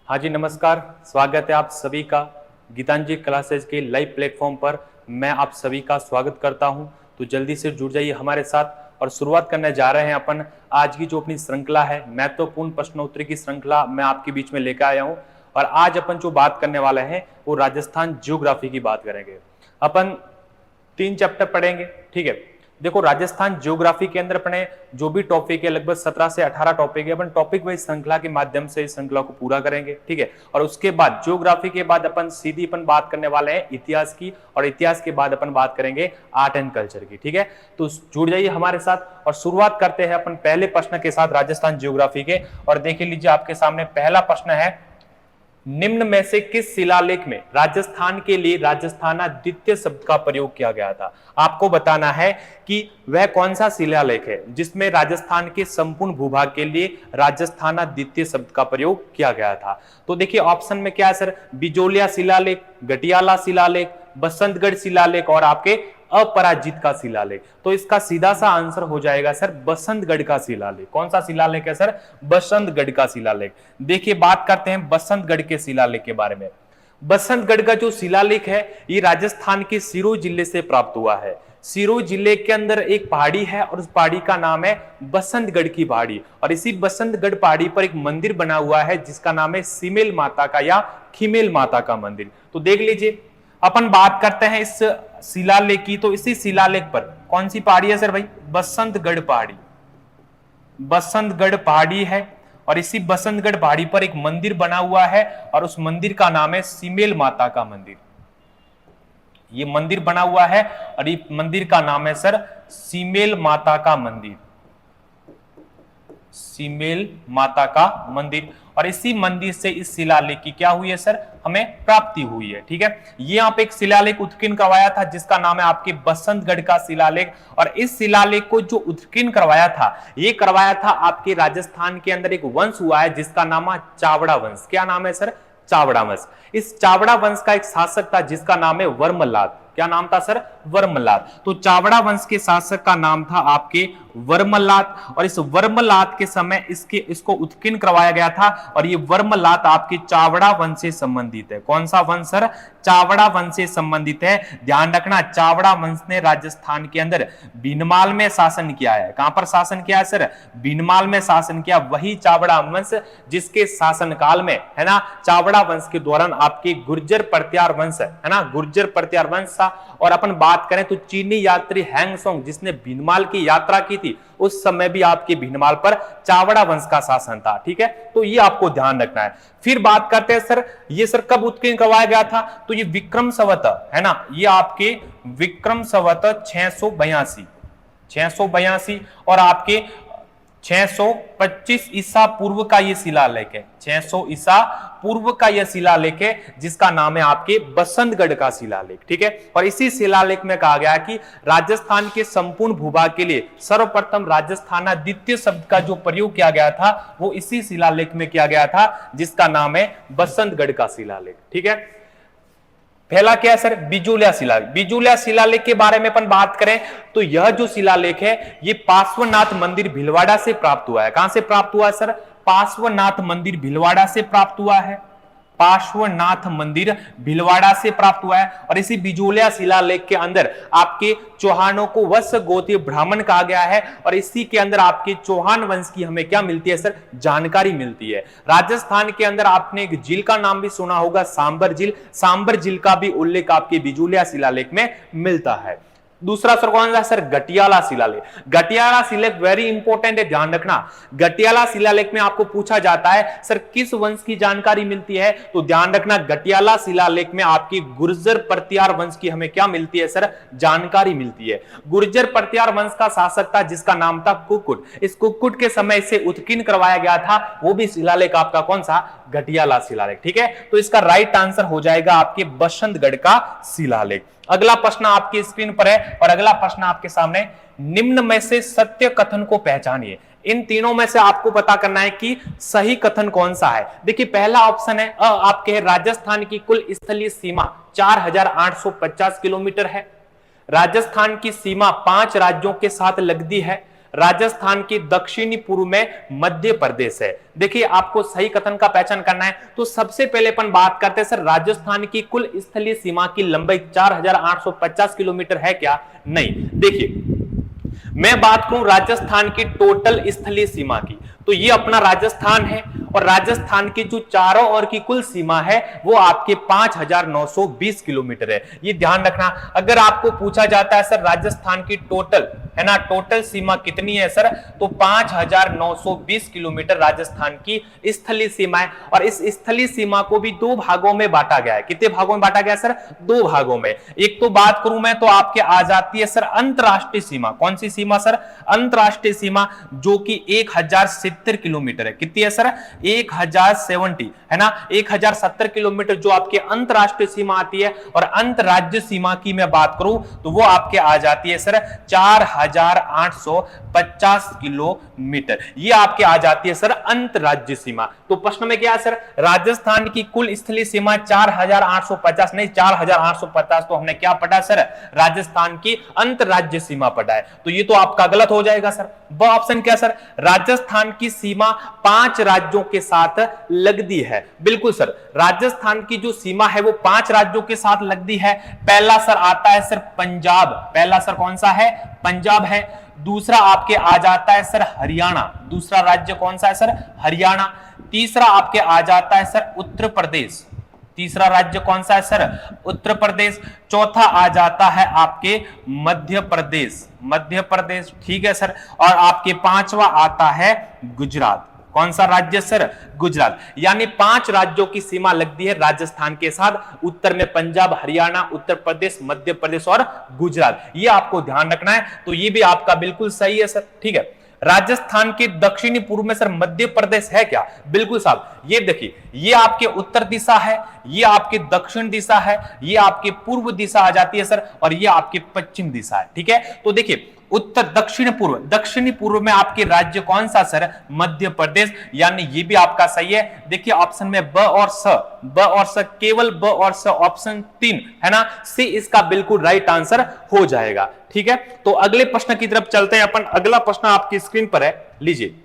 हाँ जी, नमस्कार। स्वागत है आप सभी का गीतांजलि क्लासेस के लाइव प्लेटफॉर्म पर। मैं आप सभी का स्वागत करता हूं। तो जल्दी से जुड़ जाइए हमारे साथ और शुरुआत करने जा रहे हैं अपन आज की जो अपनी श्रृंखला है, महत्वपूर्ण प्रश्नोत्तरी की श्रृंखला मैं आपके बीच में लेकर आया हूं। और आज अपन जो बात करने वाले हैं वो राजस्थान ज्योग्राफी की बात करेंगे। अपन 3 चैप्टर पढ़ेंगे, ठीक है। देखो, राजस्थान ज्योग्राफी के अंदर अपने जो भी टॉपिक है, लगभग 17 से 18 टॉपिक है। अपन टॉपिक वाइज श्रृंखला के माध्यम से इस श्रृंखला को पूरा करेंगे, ठीक है। और उसके बाद ज्योग्राफी के बाद अपन सीधी अपन बात करने वाले हैं इतिहास की, और इतिहास के बाद अपन बात करेंगे आर्ट एंड कल्चर की, ठीक है। तो जुड़ जाइए हमारे साथ और शुरुआत करते हैं अपन पहले प्रश्न के साथ राजस्थान ज्योग्राफी के। और देख लीजिए, आपके सामने पहला प्रश्न है, निम्न में से किस शिलालेख में राजस्थान के लिए राजस्थाना द्वितीय शब्द का प्रयोग किया गया था। आपको बताना है कि वह कौन सा शिलालेख है जिसमें राजस्थान के संपूर्ण भूभाग के लिए राजस्थाना द्वितीय शब्द का प्रयोग किया गया था। तो देखिए ऑप्शन में क्या है सर, बिजोलिया शिलालेख, गटियाला शिलालेख, बसंतगढ़ शिलालेख और आपके अपराजित का शिलालेख। तो इसका सीधा सा आंसर हो जाएगा सर बसंतगढ़ का शिलालेख। कौन सा शिलालेख है सर? बसंतगढ़ का शिलालेख। देखिए बात करते हैं बसंतगढ़ के शिलालेख के बारे में। बसंतगढ़ का जो शिलालेख है ये राजस्थान के सिरोही जिले से प्राप्त हुआ है। सिरोही जिले के अंदर एक पहाड़ी है और उस पहाड़ी का नाम है बसंतगढ़ की पहाड़ी। और इसी बसंतगढ़ पहाड़ी पर एक मंदिर बना हुआ है जिसका नाम है सीमेल माता का या खिमेल माता का मंदिर। तो देख लीजिए, अपन बात करते हैं इस शिलालेख की। तो इसी शिलालेख पर कौन सी पहाड़ी है सर भाई? बसंतगढ़ पहाड़ी। बसंतगढ़ पहाड़ी है और इसी बसंतगढ़ पहाड़ी पर एक मंदिर बना हुआ है और उस मंदिर का नाम है सीमेल माता का मंदिर। ये मंदिर बना हुआ है और ये मंदिर का नाम है सर सीमेल माता का मंदिर। सीमेल माता का मंदिर। और इसी मंदिर से इस शिलालेख की क्या हुई है सर? हमें प्राप्ति हुई है, ठीक है। ये आप एक शिलालेख उत्कीर्ण करवाया था जिसका नाम है आपके बसंतगढ़ का शिलालेख। और इस शिलालेख को जो उत्कीर्ण करवाया था, ये करवाया था आपके राजस्थान के अंदर एक वंश हुआ है जिसका नाम है चावड़ा वंश। क्या नाम है सर? चावड़ा वंश। इस चावड़ा वंश का एक शासक था जिसका नाम है वर्मलाल। क्या नाम था सर? वर्मलाल। तो चावड़ा वंश के शासक का नाम था आपके वर्मलाल। और इस वर्मलाल के समय इसको उत्कीर्ण करवाया गया था। और ये वर्मलाल आपके चावड़ा वंश से संबंधित है। कौन सा वंश सर? चावड़ा वंश से संबंधित है। ध्यान रखना, चावड़ा वंश ने राजस्थान के अंदर भीनमाल में शासन किया है। कहां पर शासन किया है सर? भीनमाल में शासन किया। वही चावड़ा वंश जिसके शासनकाल में, है ना, चावड़ा वंश के दौरान आपके गुर्जर प्रत्यार वंश, है ना, गुर्जर प्रत्यार वंश। और अपन बात करें तो चीनी यात्री हैंगसोंग जिसने भीनमाल की यात्रा की थी, उस समय भी आपके भीनमाल पर चावड़ा वंश का शासन था, ठीक है। तो ये आपको ध्यान रखना है। फिर बात करते हैं सर, ये सर कब उत्कीर्ण करवाया गया था? तो ये विक्रम संवत, है ना, ये आपके विक्रम संवत 682 और आपके 625 ईसा पूर्व का यह शिलालेख है। 600 ईसा पूर्व का यह शिलालेख है जिसका नाम है आपके बसंतगढ़ का शिलालेख, ठीक है। और इसी शिलालेख में कहा गया कि राजस्थान के संपूर्ण भूभाग के लिए सर्वप्रथम राजस्थाना द्वितीय शब्द का जो प्रयोग किया गया था वो इसी शिलालेख में किया गया था जिसका नाम है बसंतगढ़ का शिलालेख, ठीक है। पहला क्या है सर? बिजोलिया शिलालेख। बिजोलिया शिलालेख के बारे में अपन बात करें तो यह जो शिलालेख है ये पार्श्वनाथ मंदिर भीलवाड़ा से प्राप्त हुआ है। कहां से प्राप्त हुआ है सर? पार्श्वनाथ मंदिर भीलवाड़ा से प्राप्त हुआ है। पार्श्वनाथ मंदिर भीलवाड़ा से प्राप्त हुआ है। और इसी बिजोलिया शिलालेख के अंदर आपके चौहानों को वत्स गोत्रीय ब्राह्मण कहा गया है। और इसी के अंदर आपके चौहान वंश की हमें क्या मिलती है सर? जानकारी मिलती है। राजस्थान के अंदर आपने एक झील का नाम भी सुना होगा, सांबर झील। सांबर झील का भी उल्लेख आपके बिजोलिया शिलालेख में मिलता है। दूसरा सर कौन सा सर? गटियाला शिलालेख। गटियाला शिलालेख वेरी इंपॉर्टेंट है, ध्यान रखना। गटियाला शिलालेख में आपको पूछा जाता है सर किस वंश की जानकारी मिलती है? तो ध्यान रखना, गटियाला शिलालेख में आपकी गुर्जर प्रत्यार वंश की हमें क्या मिलती है सर? जानकारी मिलती है। गुर्जर प्रत्यार वंश का शासक था जिसका नाम था कुक्कुट। इस कुक्कुट के समय से उत्कीर्ण करवाया गया था वो भी शिलालेख आपका कौन सा? गटियाला शिलालेख, ठीक है। तो इसका राइट आंसर हो जाएगा आपके बसंतगढ़ का शिलालेख। अगला प्रश्न आपकी स्क्रीन पर है और अगला प्रश्न आपके सामने, निम्न में से सत्य कथन को पहचानिए। इन तीनों में से आपको पता करना है कि सही कथन कौन सा है। देखिए पहला ऑप्शन है आपके राजस्थान की कुल स्थलीय सीमा 4850 किलोमीटर है। राजस्थान की सीमा 5 राज्यों के साथ लगती है। राजस्थान के दक्षिणी पूर्व में मध्य प्रदेश है। देखिए आपको सही कथन का पहचान करना है। तो सबसे पहले अपन बात करते हैं सर, राजस्थान की कुल स्थलीय सीमा की लंबाई 4850 किलोमीटर है क्या? नहीं। देखिए मैं बात करूं राजस्थान की टोटल स्थलीय सीमा की, तो ये अपना राजस्थान है और राजस्थान की जो चारों ओर की कुल सीमा है वो आपके 5920 किलोमीटर है। ये ध्यान रखना। अगर आपको पूछा जाता है सर राजस्थान की टोटल है ना, टोटल सीमा कितनी है सर, तो 5920 किलोमीटर राजस्थान की स्थलीय सीमा है। और इस स्थलीय सीमा को भी दो भागों में बांटा गया है। कितने भागों में बांटा गया सर? दो भागों में। एक तो बात करूं मैं तो आपके आ जाती है सर अंतरराष्ट्रीय सीमा। कौन सी सीमा सर? अंतरराष्ट्रीय सीमा, जो कि 1070 किलोमीटर है। कितनी है सर? 1070 है ना, 1070 किलोमीटर जो आपके अंतरराष्ट्रीय सीमा आती है। और अंतरराज्य सीमा की मैं बात करूं तो वो आपके आ जाती है सर 4850 किलोमीटर। ये आपके आ जाती है सर अंतरराज्य सीमा। तो प्रश्न में क्या है सर, राजस्थान की कुल स्थलीय सीमा 4850 नहीं 4850, तो हमने क्या पढ़ा सर? राजस्थान की अंतरराज्य सीमा पढ़ा है। तो ये तो आपका गलत हो जाएगा सर। ब ऑप्शन क्या सर? राजस्थान की सीमा 5 राज्यों के साथ लगती है। बिल्कुल सर, राजस्थान की जो सीमा है वो 5 राज्यों के साथ लगती है। पहला सर आता है सर पंजाब। पहला सर कौन सा है? पंजाब है। दूसरा आपके आ जाता है सर हरियाणा। दूसरा राज्य कौन सा है सर? हरियाणा। तीसरा आपके आ जाता है सर उत्तर प्रदेश। तीसरा राज्य कौन सा है सर? उत्तर प्रदेश। चौथा आ जाता है आपके मध्य प्रदेश। मध्य प्रदेश, ठीक है सर। और आपके पांचवा आता है गुजरात। कौन सा राज्य सर? गुजरात। यानी 5 राज्यों की सीमा लगती है राजस्थान के साथ। उत्तर में पंजाब, हरियाणा, उत्तर प्रदेश, मध्य प्रदेश और गुजरात। ये आपको ध्यान रखना है। तो ये भी आपका बिल्कुल सही है सर, ठीक है। राजस्थान के दक्षिणी पूर्व में सर मध्य प्रदेश है क्या? बिल्कुल साहब। ये देखिए, ये आपके उत्तर दिशा है, ये आपके दक्षिण दिशा है, ये आपके पूर्व दिशा आ जाती है सर, और ये आपके पश्चिम दिशा है। ठीक है, तो देखिए उत्तर दक्षिण पूर्व, दक्षिणी पूर्व में आपके राज्य कौन सा सर? मध्य प्रदेश। यानी ये भी आपका सही है। देखिए ऑप्शन में ब और स, ब और स, केवल ब और स, ऑप्शन 3 है ना, सी इसका बिल्कुल राइट आंसर हो जाएगा। ठीक है, तो अगले प्रश्न की तरफ चलते हैं अपन। अगला प्रश्न आपकी स्क्रीन पर है, लीजिए।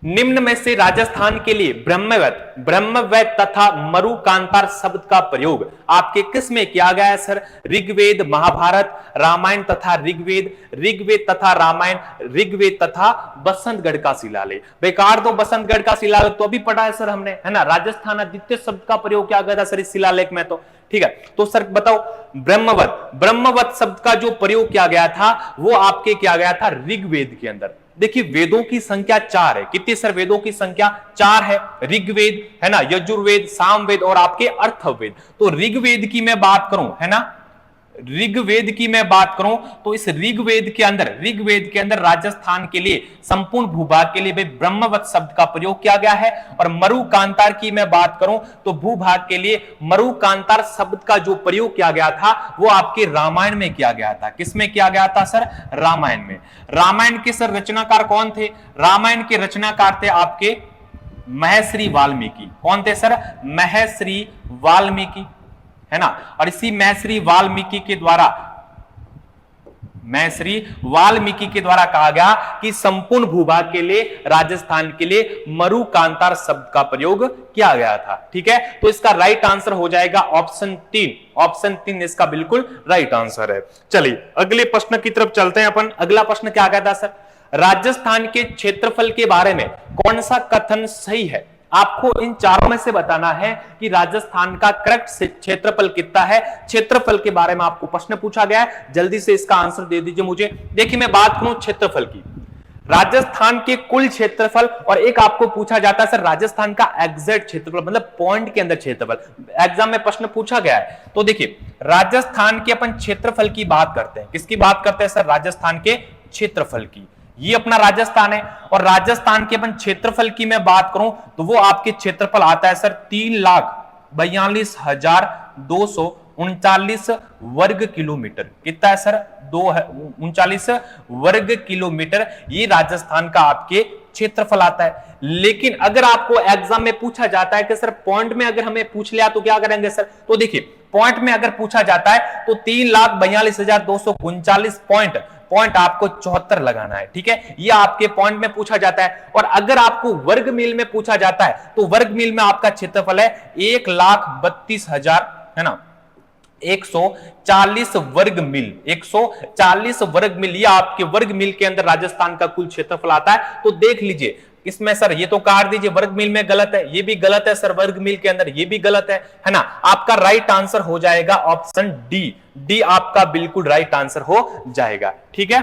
निम्न में से राजस्थान के लिए ब्रह्मवत, ब्रह्मवैत तथा मरुकांतार शब्द का प्रयोग आपके किस में किया गया है सर? ऋग्वेद, महाभारत, रामायण तथा ऋग्वेद, ऋग्वेद तथा रामायण, ऋग्वेद तथा बसंतगढ़ का शिलालेख। बेकार तो बसंतगढ़ का शिलालेख तो अभी पढ़ा है सर हमने, है ना। राजस्थान अद्वितीय शब्द का प्रयोग किया गया था सर इस शिलालेख में। तो ठीक है, तो सर बताओ ब्रह्मवत, ब्रह्मवत शब्द का जो प्रयोग किया गया था वो आपके किया गया था ऋग्वेद के अंदर। देखिए वेदों की संख्या 4 है। कितनी सर? वेदों की संख्या 4 है। ऋग्वेद है ना, यजुर्वेद, सामवेद और आपके अर्थवेद। तो ऋग्वेद की मैं बात करूं, है ना, ऋग्वेद की मैं बात करूं तो इस ऋग्वेद के अंदर राजस्थान के लिए संपूर्ण भूभाग के लिए ब्रह्मवत शब्द का प्रयोग किया गया है। और मरुकांतार की मैं बात करूं तो भूभाग के लिए मरुकांतार शब्द का जो प्रयोग किया गया था वो आपके रामायण में किया गया था। किसमें किया गया था सर? रामायण में। रामायण के सर रचनाकार कौन थे? रामायण के रचनाकार थे आपके महर्षि वाल्मीकि। कौन थे सर? महर्षि वाल्मीकि, है ना। और इसी महर्षि वाल्मीकि के द्वारा कहा गया कि संपूर्ण भूभाग के लिए, राजस्थान के लिए मरुकांतार शब्द का प्रयोग किया गया था। ठीक है, तो इसका राइट आंसर हो जाएगा ऑप्शन 3। ऑप्शन 3 इसका बिल्कुल राइट आंसर है। चलिए अगले प्रश्न की तरफ चलते हैं अपन। अगला प्रश्न क्या कहता सर? राजस्थान के क्षेत्रफल के बारे में कौन सा कथन सही है? आपको इन चारों में से बताना है कि राजस्थान का करेक्ट क्षेत्रफल कितना है। क्षेत्रफल के बारे में आपको प्रश्न पूछा गया है, जल्दी से इसका आंसर दे दीजिए मुझे। देखिए मैं बात करूं क्षेत्रफल की, राजस्थान के कुल क्षेत्रफल, और एक आपको पूछा जाता है सर राजस्थान का एग्जैक्ट क्षेत्रफल, मतलब पॉइंट के अंदर क्षेत्रफल। एग्जाम में प्रश्न पूछा गया है। तो देखिए राजस्थान के अपन क्षेत्रफल की बात करते हैं। किसकी बात करते हैं सर? राजस्थान के क्षेत्रफल की। ये अपना राजस्थान है, और राजस्थान के अपन क्षेत्रफल की मैं बात करूं तो वो आपके क्षेत्रफल आता है सर 3,42,239 वर्ग किलोमीटर। कितना है सर? 239 वर्ग किलोमीटर ये राजस्थान का आपके क्षेत्रफल आता है। लेकिन अगर आपको एग्जाम में पूछा जाता है कि सर पॉइंट में अगर हमें पूछ लिया तो क्या करेंगे सर? तो देखिए पॉइंट में अगर पूछा जाता है तो 3,42,239 पॉइंट आपको 74 लगाना है, ठीक है। ये आपके पॉइंट में पूछा जाता है। और अगर आपको वर्ग मील में पूछा जाता है तो वर्ग मील में आपका क्षेत्रफल है 1,32,000, है ना, 140 वर्ग मील, 140 वर्ग मील। ये आपके वर्ग मील के अंदर राजस्थान का कुल क्षेत्रफल आता है। तो देख लीजिए इसमें सर ये तो काट दीजिए, वर्ग मील में गलत है, ये भी गलत है सर, वर्ग मील के अंदर ये भी गलत है ना। आपका राइट आंसर हो जाएगा ऑप्शन डी, डी आपका बिल्कुल राइट आंसर हो जाएगा, ठीक है।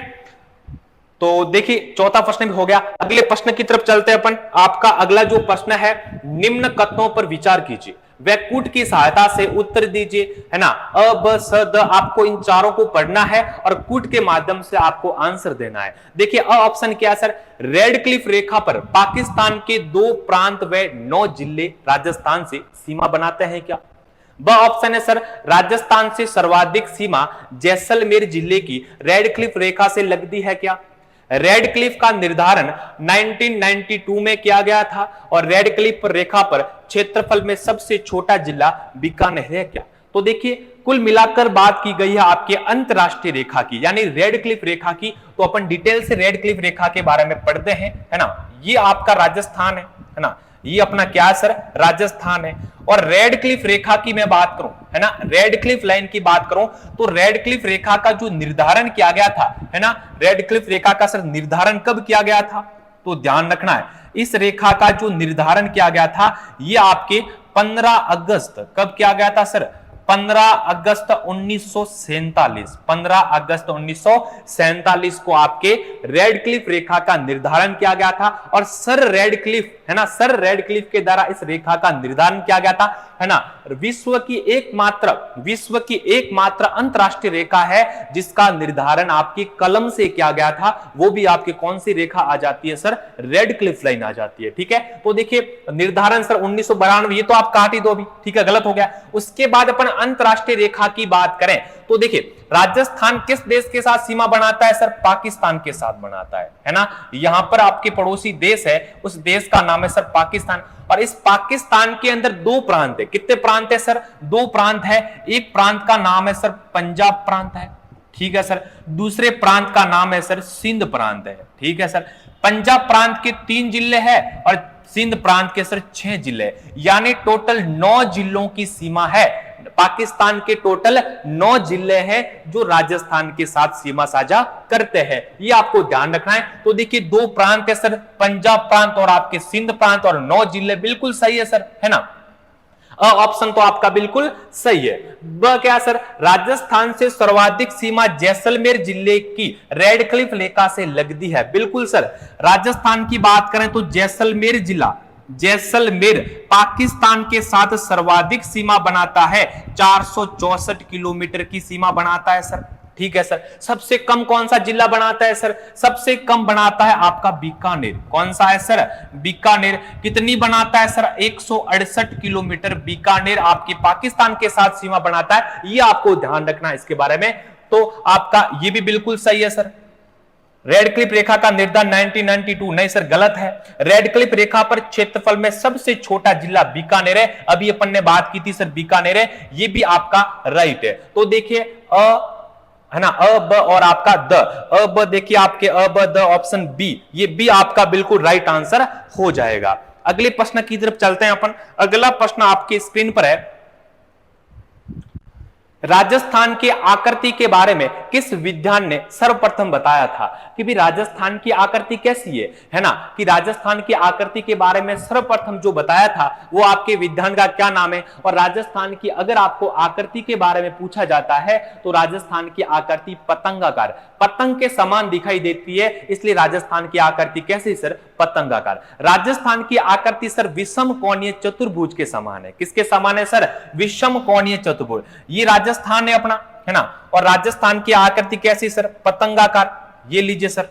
तो देखिए चौथा प्रश्न भी हो गया। अगले प्रश्न की तरफ चलते हैं अपन। आपका अगला जो प्रश्न है, निम्न कथनों पर विचार कीजिए, व कूट की सहायता से उत्तर दीजिए, है ना। अ ब स द आपको इन चारों को पढ़ना है और कूट के माध्यम से आपको आंसर देना है। देखिए अ ऑप्शन क्या है सर, रेड क्लिफ रेखा पर पाकिस्तान के 2 प्रांत व 9 जिले राजस्थान से सीमा बनाते हैं क्या। ब ऑप्शन है सर, राजस्थान से सर्वाधिक सीमा जैसलमेर जिले की रेड क्लिफ रेखा से लगती है क्या। रेड क्लिफ का निर्धारण 1992 में किया गया था और रेड क्लिफ रेखा पर क्षेत्रफल में सबसे छोटा जिला बीकानेर है क्या। तो देखिए कुल मिलाकर बात की गई है आपके अंतरराष्ट्रीय रेखा की, यानी रेड क्लिफ रेखा की। तो अपन डिटेल से रेड क्लिफ रेखा के बारे में पढ़ते हैं, है ना। ये आपका राजस्थान है ना, ये अपना क्या है सर, राजस्थान है। और रेड क्लिफ रेखा की मैं बात करूं, है ना, रेड क्लिफ लाइन की बात करूं, तो रेड क्लिफ रेखा का जो निर्धारण किया गया था, है ना, रेड क्लिफ रेखा का सर निर्धारण कब किया गया था, तो ध्यान रखना है, इस रेखा का जो निर्धारण किया गया था ये आपके 15 अगस्त, कब किया गया था सर, 15 अगस्त 1947, 15 अगस्त 1947 को आपके रेड क्लिफ रेखा का निर्धारण किया गया था। और सर रेड क्लिफ, है ना, सर रेड क्लिफ के द्वारा इस रेखा का निर्धारण किया गया था, है ना। विश्व की एकमात्र अंतरराष्ट्रीय रेखा है जिसका निर्धारण आपकी कलम से किया गया था। वो भी आपकी कौन सी रेखा आ जाती है सर, रेड क्लिफ लाइन आ जाती है, ठीक है। तो देखिए निर्धारण सर 1992, ये तो आप काट ही दो अभी, ठीक है, गलत हो गया। उसके बाद अपन अंतरराष्ट्रीय रेखा की बात करें तो देखिए राजस्थान किस देश के साथ सीमा बनाता है सर, पाकिस्तान के साथ बनाता है ना। यहां पर आपके पड़ोसी देश है, उस देश का नाम है सर पाकिस्तान। और इस पाकिस्तान के अंदर 2 प्रांत है, कितने प्रांत है सर, 2 प्रांत है। एक प्रांत का नाम है सर पंजाब प्रांत है, ठीक है सर। दूसरे प्रांत का नाम है सर सिंध प्रांत है, ठीक है सर। पंजाब प्रांत के 3 जिले हैं और सिंध प्रांत के सर 6 जिले, यानी टोटल 9 जिलों की सीमा है। पाकिस्तान के टोटल 9 जिले हैं जो राजस्थान के साथ सीमा साझा करते हैं, ये आपको ध्यान रखना है। तो देखिए 2 प्रांत है सर, पंजाब प्रांत और आपके सिंध प्रांत, और 9 जिले, बिल्कुल सही है सर, है ना। ऑप्शन तो आपका बिल्कुल सही है। ब क्या सर, राजस्थान से सर्वाधिक सीमा जैसलमेर जिले की रेड क्लिफ रेखा से लगती है, बिल्कुल सर। राजस्थान की बात करें तो जैसलमेर जिला, जैसलमेर पाकिस्तान के साथ सर्वाधिक सीमा बनाता है, 464 किलोमीटर की सीमा बनाता है सर, ठीक है सर। सबसे कम कौन सा जिला बनाता है सर, सबसे कम बनाता है आपका बीकानेर। कौन सा है सर, बीकानेर। कितनी बनाता है सर, 168 किलोमीटर बीकानेर आपकी पाकिस्तान के साथ सीमा बनाता है, ये आपको ध्यान रखना है इसके बारे में। तो आपका ये भी बिल्कुल सही है सर। रेड क्लिफ रेखा का निर्धारण 1992, नहीं सर गलत है। रेड क्लिफ रेखा पर क्षेत्रफल में सबसे छोटा जिला बीकानेर है, अभी अपन ने बात की थी सर बीकानेर है, ये भी आपका राइट है। तो देखिए है ना, अ ब और आपका द, अ ब देखिए आपके अ ब द ऑप्शन बी, ये भी आपका बिल्कुल राइट आंसर हो जाएगा। अगले प्रश्न की तरफ चलते हैं अपन। अगला प्रश्न आपके स्क्रीन पर है, राजस्थान की आकृति के बारे में किस विद्वान ने सर्वप्रथम बताया था कि भी राजस्थान की आकृति कैसी है ना, कि राजस्थान की आकृति के बारे में सर्वप्रथम जो बताया था वो आपके विद्वान का क्या नाम है। और राजस्थान की अगर आपको आकृति के बारे में पूछा जाता है तो राजस्थान की आकृति पतंगाकार, पतंग के समान दिखाई देती है, इसलिए राजस्थान की आकृति कैसी सर, पतंगाकार। राजस्थान की आकृति सर विषम कोणीय चतुर्भुज के समान है, किसके समान है सर, विषम कोणीय चतुर्भुज। ये राजस्थान है अपना, है ना। और राजस्थान की आकृति कैसी सर, पतंगाकार। ये लीजिए सर,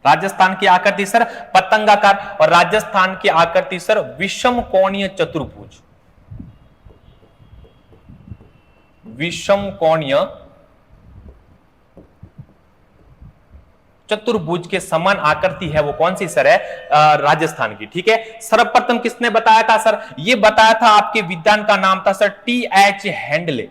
राजस्थान की आकृति सर पतंगाकार और राजस्थान की आकृति सर विषम कोणीय चतुर्भुज, विषम कोणीय चतुर्भुज के समान आकृति है, वो कौन सी सर है, राजस्थान की, ठीक है। सर्वप्रथम किसने बताया था सर, ये बताया था आपके विद्वान का नाम था sir T H handle,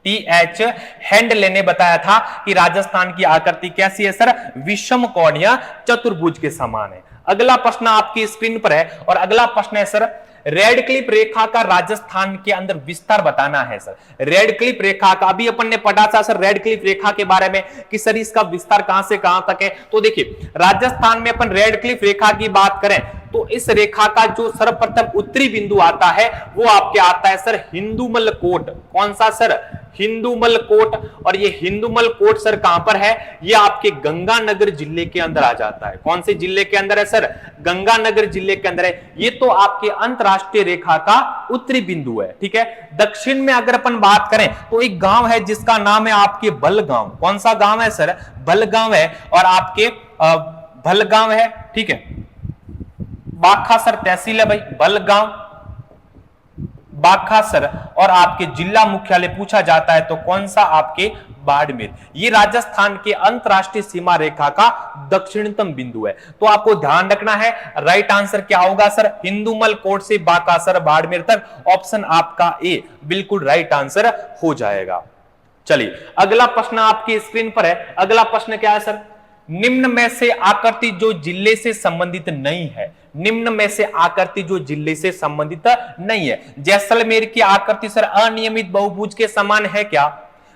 TH handle ने बताया था कि राजस्थान की आकृति कैसी है सर, विषम कोण या चतुर्भुज के समान है। अगला प्रश्न आपकी स्क्रीन पर है और अगला प्रश्न है सर, रेड क्लिफ रेखा का राजस्थान के अंदर विस्तार बताना है सर। रेड क्लिफ रेखा का अभी अपन ने पढ़ा था सर रेड क्लिफ रेखा के बारे में कि सर इसका विस्तार कहां से कहां तक है। तो देखिए राजस्थान में अपन रेड क्लिफ रेखा की बात करें तो इस रेखा का जो सर्वप्रथम उत्तरी बिंदु आता है वो आपके आता है सर हिंदुमल कोट। कौन सा सर, हिंदुमल कोट। और ये हिंदुमल कोट सर कहां पर है, ये आपके गंगानगर जिले के अंदर आ जाता है। कौन से जिले के अंदर है सर, गंगानगर जिले के अंदर है। ये तो आपके अंतरराष्ट्रीय रेखा का उत्तरी बिंदु है, ठीक है। दक्षिण में अगर अपन बात करें तो एक गांव है जिसका नाम है आपके बलगांव। कौन सा गांव है सर, बलगांव है। और आपके बलगांव है, ठीक है। बाखासर तहसील है भाई बलगांव, बाखासर। और आपके जिला मुख्यालय पूछा जाता है तो कौन सा, आपके बाड़मेर। ये राजस्थान के अंतरराष्ट्रीय सीमा रेखा का दक्षिणतम बिंदु है। तो आपको ध्यान रखना है राइट आंसर क्या होगा सर, हिंदुमल कोट से बाकासर बाड़मेर तक। ऑप्शन आपका ए बिल्कुल राइट आंसर हो जाएगा। चलिए अगला प्रश्न आपकी स्क्रीन पर है। अगला प्रश्न क्या है सर, निम्न में से आकृति जो जिले से संबंधित नहीं है, निम्न में से आकृति जो जिले से संबंधित नहीं है। जैसलमेर की आकृति सर अनियमित बहुभुज के समान है क्या,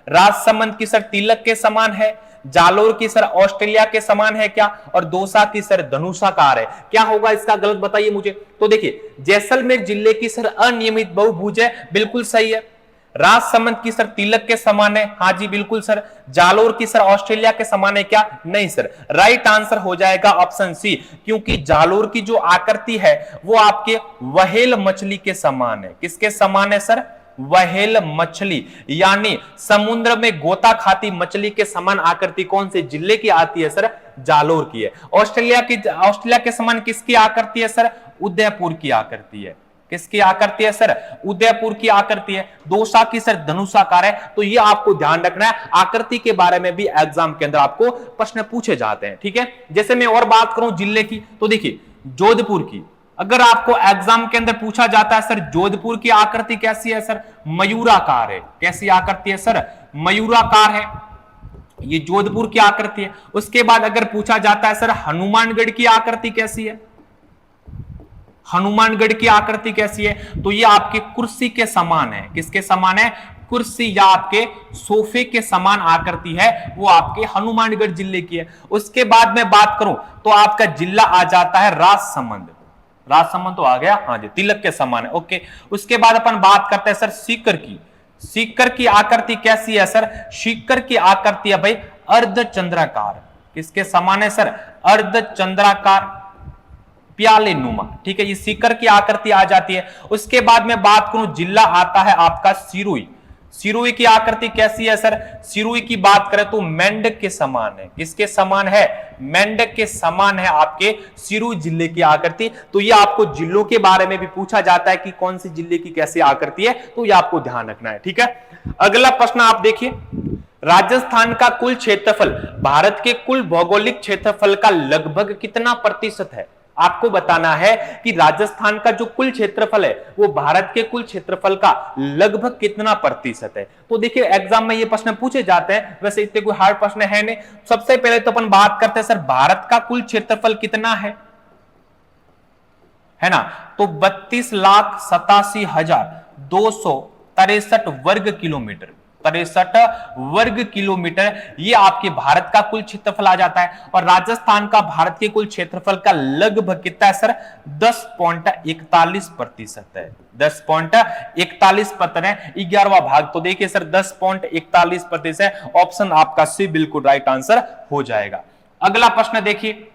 राजसमंद की सर तिलक के समान है, जालोर की सर ऑस्ट्रेलिया के समान है क्या, और दौसा की सर धनुषाकार है। क्या होगा इसका गलत बताइए मुझे। तो देखिए जैसलमेर जिले की सर अनियमित बहुभुज है, बिल्कुल सही है। राजसमंद की सर तिलक के समान है, हाँ जी बिल्कुल सर। जालोर की सर ऑस्ट्रेलिया के समान है क्या, नहीं सर। राइट आंसर हो जाएगा ऑप्शन सी, क्योंकि जालोर की जो आकृति है वो आपके व्हेल मछली के समान है। किसके समान है सर, व्हेल मछली, यानी समुद्र में गोता खाती मछली के समान आकृति कौन से जिले की आती है सर, जालोर की है। ऑस्ट्रेलिया के समान किसकी आकृति है सर, उदयपुर की आकृति है। किसकी आकृति है सर, उदयपुर की आकृति है। दौसा की सर धनुषाकार है। तो ये आपको ध्यान रखना है, आकृति के बारे में भी एग्जाम के अंदर आपको प्रश्न पूछे जाते हैं, ठीक है। जैसे मैं और बात करूं जिले की, तो देखिए जोधपुर की अगर आपको एग्जाम के अंदर पूछा जाता है सर जोधपुर की आकृति कैसी है सर, मयूराकार है। कैसी आकृति है सर, मयूराकार है। ये जोधपुर की आकृति है। उसके बाद अगर पूछा जाता है सर हनुमानगढ़ की आकृति कैसी है, हनुमानगढ़ की आकृति कैसी है, तो ये आपके कुर्सी के समान है। किसके समान है, कुर्सी या आपके सोफे के समान आकृति है, वो आपके हनुमानगढ़ जिले की है। उसके बाद में बात करूं तो आपका जिला आ जाता है राजसमंद। राजसमंद तो आ गया, हाँ जी तिलक के समान है, ओके। उसके बाद अपन बात करते हैं सर सीकर की। सीकर की आकृति कैसी है सर, सीकर की आकृति है भाई अर्धचंद्राकार। किसके समान है सर, अर्धचंद्राकार प्याले नुमा, ठीक है। ये सीकर की आकृति आ जाती है। उसके बाद में बात करूं जिला आता है आपका सिरोही। सिरोही की आकृति कैसी है सर, सिरोही की बात करें तो मेंढक के समान है। किसके समान है, मेंढक के समान है आपके सिरोही जिले की आकृति। तो ये आपको जिलों के बारे में भी पूछा जाता है कि कौन सी जिले की कैसी आकृति है, तो ये आपको ध्यान रखना है, ठीक है। अगला प्रश्न आप देखिए, राजस्थान का कुल क्षेत्रफल भारत के कुल भौगोलिक क्षेत्रफल का लगभग कितना प्रतिशत है। आपको बताना है कि राजस्थान का जो कुल क्षेत्रफल है वो भारत के कुल क्षेत्रफल का लगभग कितना प्रतिशत है। तो देखिए एग्जाम में ये प्रश्न पूछे जाते हैं, वैसे इतने कोई हार्ड प्रश्न है नहीं। सबसे पहले तो अपन बात करते हैं सर भारत का कुल क्षेत्रफल कितना है ना, तो 32,87,263 वर्ग किलोमीटर। 63 वर्ग किलोमीटर ये आपके भारत का कुल क्षेत्रफल आ जाता है। और राजस्थान का भारत के कुल क्षेत्रफल का लगभग कितना है सर, 10.41% है। 10.41% है, 11वां भाग। तो देखिए सर 10.41% है। ऑप्शन आपका सी बिल्कुल राइट आंसर हो जाएगा। अगला प्रश्न देखिए,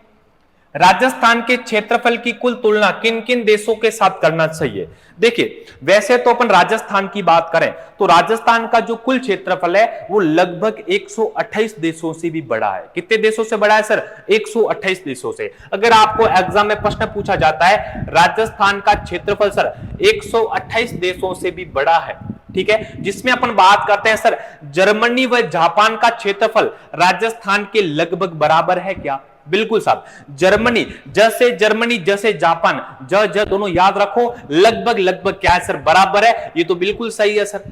राजस्थान के क्षेत्रफल की कुल तुलना किन किन देशों के साथ करना चाहिए। देखिए वैसे तो अपन राजस्थान की बात करें तो राजस्थान का जो कुल क्षेत्रफल है वो लगभग 128 देशों से भी बड़ा है। कितने देशों से बड़ा है सर, 128 देशों से। अगर आपको एग्जाम में प्रश्न पूछा जाता है राजस्थान का क्षेत्रफल सर 128 देशों से भी बड़ा है, ठीक है। जिसमें अपन बात करते हैं सर जर्मनी व जापान का क्षेत्रफल राजस्थान के लगभग बराबर है क्या, बिल्कुल साहब। जर्मनी जैसे जापान, ज दोनों याद रखो, लगभग क्या है सर, बराबर है। ये तो बिल्कुल सही है सर।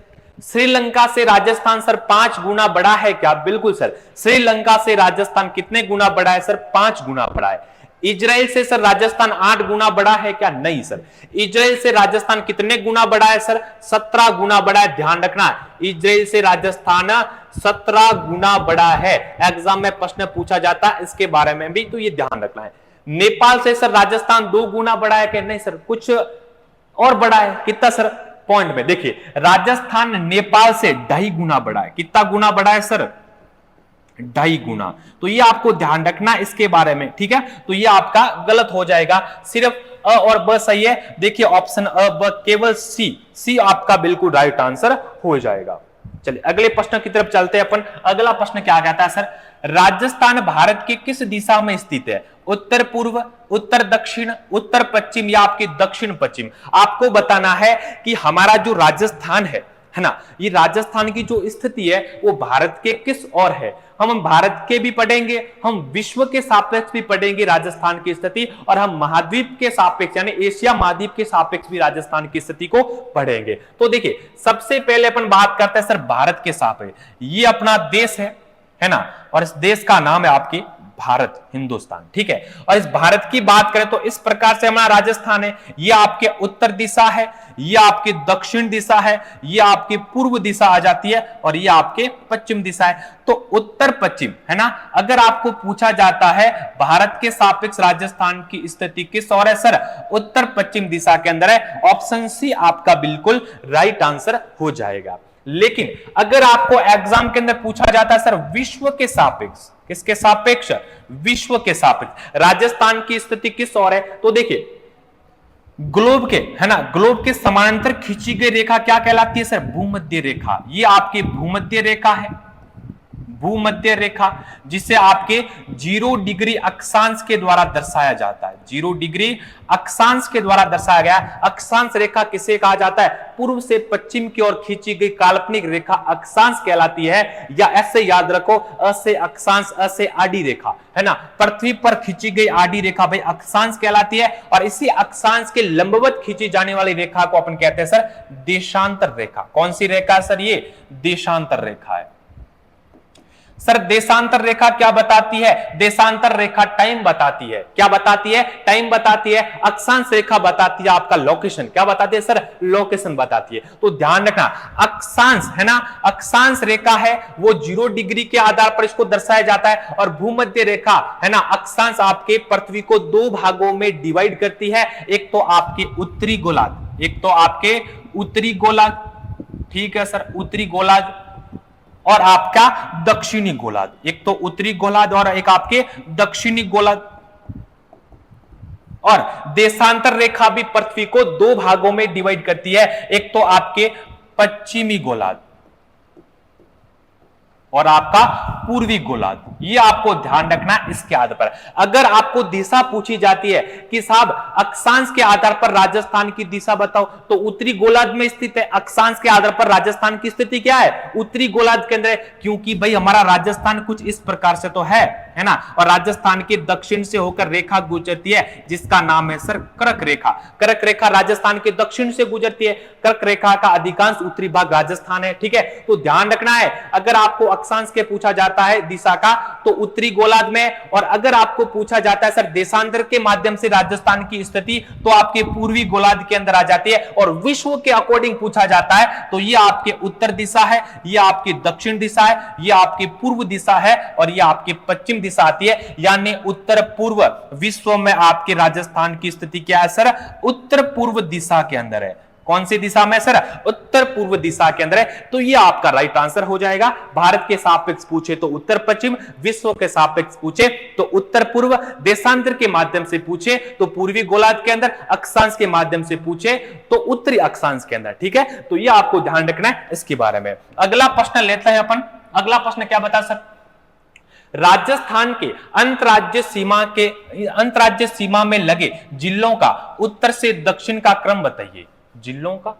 श्रीलंका से राजस्थान सर 5 गुना बड़ा है क्या? बिल्कुल सर, श्रीलंका से राजस्थान कितने गुना बड़ा है सर? 5 गुना बड़ा है। इजराइल से सर राजस्थान 8 गुना बड़ा है क्या? नहीं सर, इजराइल से राजस्थान कितने गुना बड़ा है सर? 17 गुना बड़ा है। ध्यान रखना, इजराइल से राजस्थान 17 गुना बड़ा है। एग्जाम में प्रश्न पूछा जाता है इसके बारे में भी, तो ये ध्यान रखना है। नेपाल से सर राजस्थान 2 गुना बड़ा है क्या? नहीं सर, कुछ और बड़ा है। कितना सर? पॉइंट में देखिए, राजस्थान नेपाल से 2.5 गुना बड़ा है। कितना गुना बड़ा है सर? 2.5 गुना। तो ये आपको ध्यान रखना इसके बारे में, ठीक है। तो ये आपका गलत हो जाएगा, सिर्फ अ और ब सही है। देखिए ऑप्शन अ ब, केवल सी आपका बिल्कुल राइट आंसर हो जाएगा। चलिए अगले प्रश्न की तरफ चलते हैं अपन। अगला प्रश्न क्या कहता है सर? राजस्थान भारत की किस दिशा में स्थित है? उत्तर पूर्व, उत्तर दक्षिण, उत्तर पश्चिम या आपके दक्षिण पश्चिम? आपको बताना है कि हमारा जो राजस्थान है ना, ये राजस्थान की जो स्थिति है वो भारत के किस ओर है। हम भारत के भी पढ़ेंगे, हम विश्व के सापेक्ष भी पढ़ेंगे राजस्थान की स्थिति, और हम महाद्वीप के सापेक्ष यानी एशिया महाद्वीप के सापेक्ष भी राजस्थान की स्थिति को पढ़ेंगे। तो देखिए सबसे पहले अपन बात करते हैं सर भारत के सापेक्ष। ये अपना देश है ना, और इस देश का नाम है आपकी भारत, हिंदुस्तान, ठीक है। और इस भारत की बात करें तो इस प्रकार से हमारा राजस्थान है, ये आपके उत्तर दिशा है, ये आपकी दक्षिण दिशा है, ये आपकी पूर्व दिशा आ जाती है, और ये आपके पश्चिम दिशा है। तो उत्तर पश्चिम है ना, अगर आपको पूछा जाता है भारत के सापेक्ष राजस्थान की स्थिति किस ओर है सर? उत्तर पश्चिम दिशा के अंदर है। ऑप्शन सी आपका बिल्कुल राइट आंसर हो जाएगा। लेकिन अगर आपको एग्जाम के अंदर पूछा जाता है सर विश्व के सापेक्ष, किसके सापेक्ष? विश्व के सापेक्ष राजस्थान की स्थिति किस ओर है? तो देखिए ग्लोब के, है ना, ग्लोब के समानांतर खींची गई रेखा क्या कहलाती है सर? भूमध्य रेखा। ये आपकी भूमध्य रेखा है, भूमध्य रेखा, जिसे आपके 0 डिग्री अक्षांश के द्वारा दर्शाया जाता है। 0 डिग्री अक्षांश के द्वारा दर्शाया गया। अक्षांश रेखा किसे कहा जाता है? पूर्व से पश्चिम की ओर खींची गई काल्पनिक रेखा अक्षांश कहलाती है। या ऐसे याद रखो, अ से अक्षांश, अ से आड़ी रेखा, है ना, पृथ्वी पर खींची गई आड़ी रेखा भाई अक्षांश कहलाती है। और इसी अक्षांश के लंबवत खींची जाने वाली रेखा को अपन कहते हैं सर देशांतर रेखा। कौन सी रेखा है सर? ये देशांतर रेखा है। सर देशांतर रेखा क्या बताती है? देशांतर रेखा टाइम बताती है। क्या बताती है? टाइम बताती है। अक्षांश रेखा बताती है आपका लोकेशन। क्या बताती है सर? लोकेशन बताती है। तो ध्यान रखना, अक्षांश है ना, अक्षांश रेखा है वो 0 डिग्री के आधार पर इसको दर्शाया जाता है। और भूमध्य रेखा है ना, अक्षांश आपके पृथ्वी को 2 भागों में डिवाइड करती है। एक तो आपके उत्तरी गोलार्ध, एक तो आपके उत्तरी गोलार्ध, ठीक है सर, उत्तरी गोलार्ध, और आपका दक्षिणी गोलार्ध। एक तो उत्तरी गोलार्ध और एक आपके दक्षिणी गोलार्ध। और देशांतर रेखा भी पृथ्वी को 2 भागों में डिवाइड करती है। एक तो आपके पश्चिमी गोलार्ध और आपका पूर्वी गोलार्ध। ये आपको ध्यान रखना है इसके आधार पर। अगर आपको दिशा पूछी जाती है कि साहब अक्षांश के आधार पर राजस्थान की दिशा बताओ, तो उत्तरी गोलार्ध में स्थित है। अक्षांश के आधार पर राजस्थान की स्थिति क्या है? उत्तरी गोलार्ध के अंदर, क्योंकि भाई हमारा राजस्थान कुछ इस प्रकार से तो है ना। और राजस्थान के दक्षिण से होकर रेखा गुजरती है जिसका नाम है सर कर्क रेखा। कर्क रेखा राजस्थान के दक्षिण से गुजरती है। कर्क रेखा का अधिकांश उत्तरी भाग राजस्थान है, ठीक है। तो ध्यान रखना है, अगर आपको अक्षांश के पूछा जाता है दिशा का तो उत्तरी गोलार्ध में, और अगर आपको पूछा जाता है सर देशांतर के माध्यम से राजस्थान की स्थिति तो आपके पूर्वी गोलार्ध के अंदर आ जाती है। और विश्व के अकॉर्डिंग पूछा जाता है तो ये आपके उत्तर दिशा है, ये आपकी दक्षिण दिशा है, ये आपकी पूर्व दिशा है, और ये आपकी पश्चिम दिशा आती है। यानी उत्तर पूर्व विश्व में आपके राजस्थान की स्थिति क्या है सर? उत्तर पूर्व दिशा के अंदर है। कौन सी दिशा में सर? उत्तर पूर्व दिशा के अंदर है। तो ये आपका राइट आंसर हो जाएगा। भारत के सापेक्ष पूछे तो उत्तर पश्चिम, विश्व के सापेक्ष पूछे तो उत्तर पूर्व, देशांतर के माध्यम से पूछे तो पूर्वी गोलार्ध के अंदर, अक्षांश के माध्यम से पूछे तो उत्तरी अक्षांश के अंदर, ठीक है। तो ये आपको ध्यान रखना है इसके बारे में। अगला प्रश्न लेते हैं अपन। अगला प्रश्न क्या बता सर? राजस्थान के अंतरराज्य सीमा में लगे जिलों का उत्तर से दक्षिण का क्रम बताइए। जिलों का